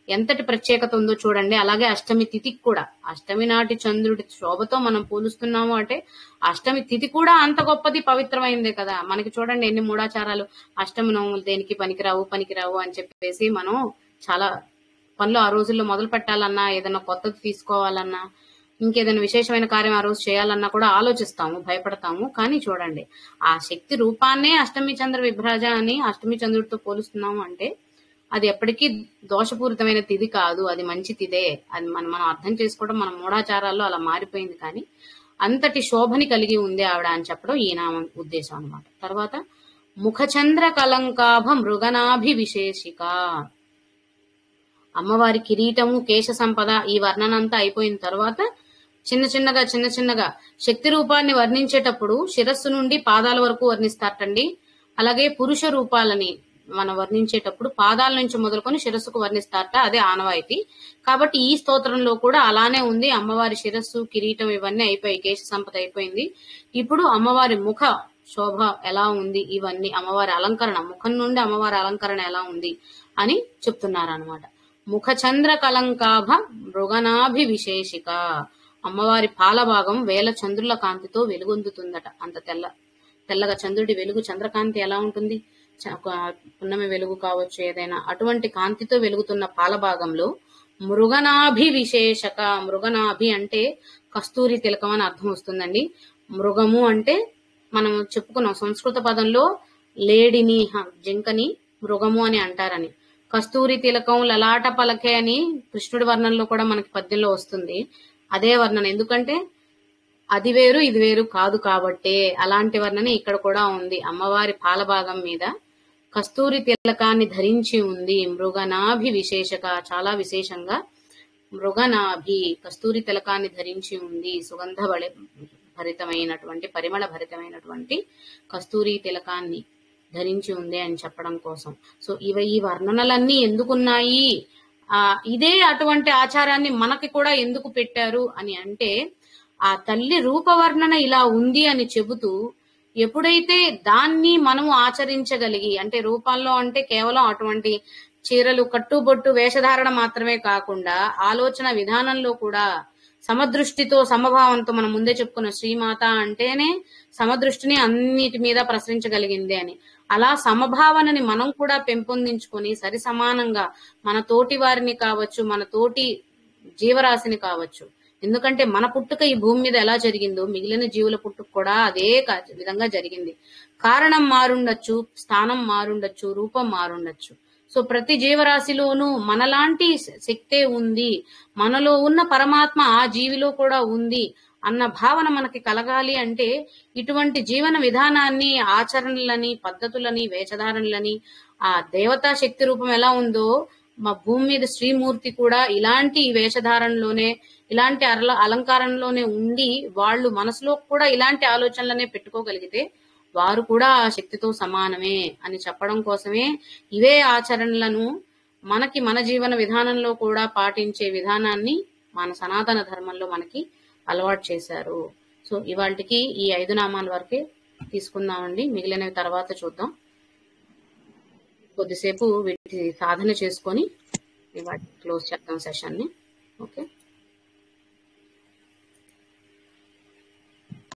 ఎంతటి ప్రత్యేకత ఉందో చూడండి. అలాగే అష్టమి తిథికి కూడా, అష్టమి నాటి చంద్రుడి శోభతో మనం పోలుస్తున్నాము అంటే అష్టమి తిథి కూడా అంత గొప్పది, పవిత్రమైందే కదా. మనకి చూడండి ఎన్ని మూఢాచారాలు, అష్టమి నోములు దేనికి పనికిరావు అని చెప్పేసి మనం చాలా పనులు ఆ రోజుల్లో మొదలు పెట్టాలన్నా, ఏదైనా కొత్తది తీసుకోవాలన్నా, ఇంకేదైనా విశేషమైన కార్యం ఆ రోజు చేయాలన్నా కూడా ఆలోచిస్తాము, భయపడతాము. కానీ చూడండి ఆ శక్తి రూపాన్నే అష్టమి చంద్ర విభ్రాజ అని అష్టమి చంద్రుడితో పోలుస్తున్నాము అంటే అది ఎప్పటికీ దోషపూరితమైన తిథి కాదు, అది మంచి తిథే. అది మనం అర్థం చేసుకోవడం మన మూఢాచారాల్లో అలా మారిపోయింది. కానీ అంతటి శోభని కలిగి ఉంది ఆవిడ అని చెప్పడం ఈ నామం ఉద్దేశం అన్నమాట. తర్వాత ముఖచంద్ర కలంకాభ మృగనాభి విశేషిక. అమ్మవారి కిరీటము, కేశ సంపద ఈ వర్ణనంతా అయిపోయిన తర్వాత చిన్న చిన్నగా శక్తి రూపాన్ని వర్ణించేటప్పుడు శిరస్సు నుండి పాదాల వరకు వర్ణిస్తారటండి. అలాగే పురుష రూపాలని మనం వర్ణించేటప్పుడు పాదాల నుంచి మొదలుకొని శిరస్సుకు వర్ణిస్తారట. అదే ఆనవాయితీ. కాబట్టి ఈ స్తోత్రంలో కూడా అలానే ఉంది. అమ్మవారి శిరస్సు, కిరీటం ఇవన్నీ అయిపోయి, కేశ సంపద అయిపోయింది. ఇప్పుడు అమ్మవారి ముఖ శోభ ఎలా ఉంది, ఇవన్నీ అమ్మవారి అలంకరణ, ముఖం నుండి అమ్మవారి అలంకరణ ఎలా ఉంది అని చెప్తున్నారనమాట. ముఖచంద్ర కలంకాభ మృగనాభి విశేషిక. అమ్మవారి పాల భాగం వేల చంద్రుల కాంతితో వెలుగొందుతుందట. అంత తెల్లగా చంద్రుడి వెలుగు, చంద్రకాంతి ఎలా ఉంటుంది, పున్నమి వెలుగు కావచ్చు ఏదైనా, అటువంటి కాంతితో వెలుగుతున్న పాల భాగంలో మృగనాభి విశేషక. మృగనాభి అంటే కస్తూరి తిలకం అని అర్థం వస్తుందండి. మృగము అంటే మనం చెప్పుకున్నాం సంస్కృత పదంలో లేడిని, జింకని మృగము అని అంటారని. కస్తూరి తిలకం లలాట పలకే అని కృష్ణుడి వర్ణంలో కూడా మనకి పద్యంలో వస్తుంది. అదే వర్ణన, ఎందుకంటే అది వేరు ఇది వేరు కాదు కాబట్టే అలాంటి వర్ణన ఇక్కడ కూడా ఉంది. అమ్మవారి పాలభాగం మీద కస్తూరి తిలకాన్ని ధరించి ఉంది. మృగనాభి విశేషక, చాలా విశేషంగా మృగనాభి కస్తూరి తిలకాన్ని ధరించి ఉంది. సుగంధ భరితమైనటువంటి, పరిమళ భరితమైనటువంటి కస్తూరి తిలకాన్ని ధరించి ఉంది అని చెప్పడం కోసం. సో ఈ వర్ణనలన్నీ ఎందుకున్నాయి, ఇదే అటువంటి ఆచారాన్ని మనకి కూడా ఎందుకు పెట్టారు అని అంటే, ఆ తల్లి రూపవర్ణన ఇలా ఉంది అని చెబుతూ ఎప్పుడైతే దాన్ని మనము ఆచరించగలిగి, అంటే రూపంలో అంటే కేవలం అటువంటి చీరలు, కట్టుబొట్టు, వేషధారణ మాత్రమే కాకుండా ఆలోచన విధానంలో కూడా సమదృష్టితో, సమభావంతో, మనం ముందే చెప్పుకున్న శ్రీమాత అంటేనే సమదృష్టిని అన్నిటి మీద ప్రసరించగలిగింది అని, అలా సమభావనని మనం కూడా పెంపొందించుకొని సరి సమానంగా మన తోటి వారిని కావచ్చు, మన తోటి జీవరాశిని కావచ్చు, ఎందుకంటే మన పుట్టుక ఈ భూమి మీద ఎలా జరిగిందో మిగిలిన జీవుల పుట్టుక కూడా అదే విధంగా జరిగింది. కారణం మారుండొచ్చు, స్థానం మారుండొచ్చు, రూపం మారుండొచ్చు. సో ప్రతి జీవరాశిలోనూ మనలాంటి శక్తే ఉంది, మనలో ఉన్న పరమాత్మ ఆ జీవిలో కూడా ఉంది అన్న భావన మనకి కలగాలి అంటే ఇటువంటి జీవన విధానాన్ని, ఆచరణలని, పద్ధతులని, వేషధారణలని, ఆ దేవతా శక్తి రూపం ఎలా ఉందో మా భూమి మీద శ్రీమూర్తి కూడా ఇలాంటి వేషధారణలోనే, ఇలాంటి అలంకారంలోనే ఉండి వాళ్ళు మనసులో కూడా ఇలాంటి ఆలోచనలనే పెట్టుకోగలిగితే వారు కూడా ఆ శక్తితో సమానమే అని చెప్పడం కోసమే ఇవే ఆచరణలను మనకి మన జీవన విధానంలో కూడా పాటించే విధానాన్ని మన సనాతన ధర్మంలో మనకి అలవాటు చేశారు. సో ఇవాళకి ఈ 5 నామాల వరకే తీసుకుందామండి, మిగిలినవి తర్వాత చూద్దాం. కొద్దిసేపు వీటి సాధన చేసుకొని వాటి క్లోజ్ చేద్దాం సెషన్ ని. ఓకే.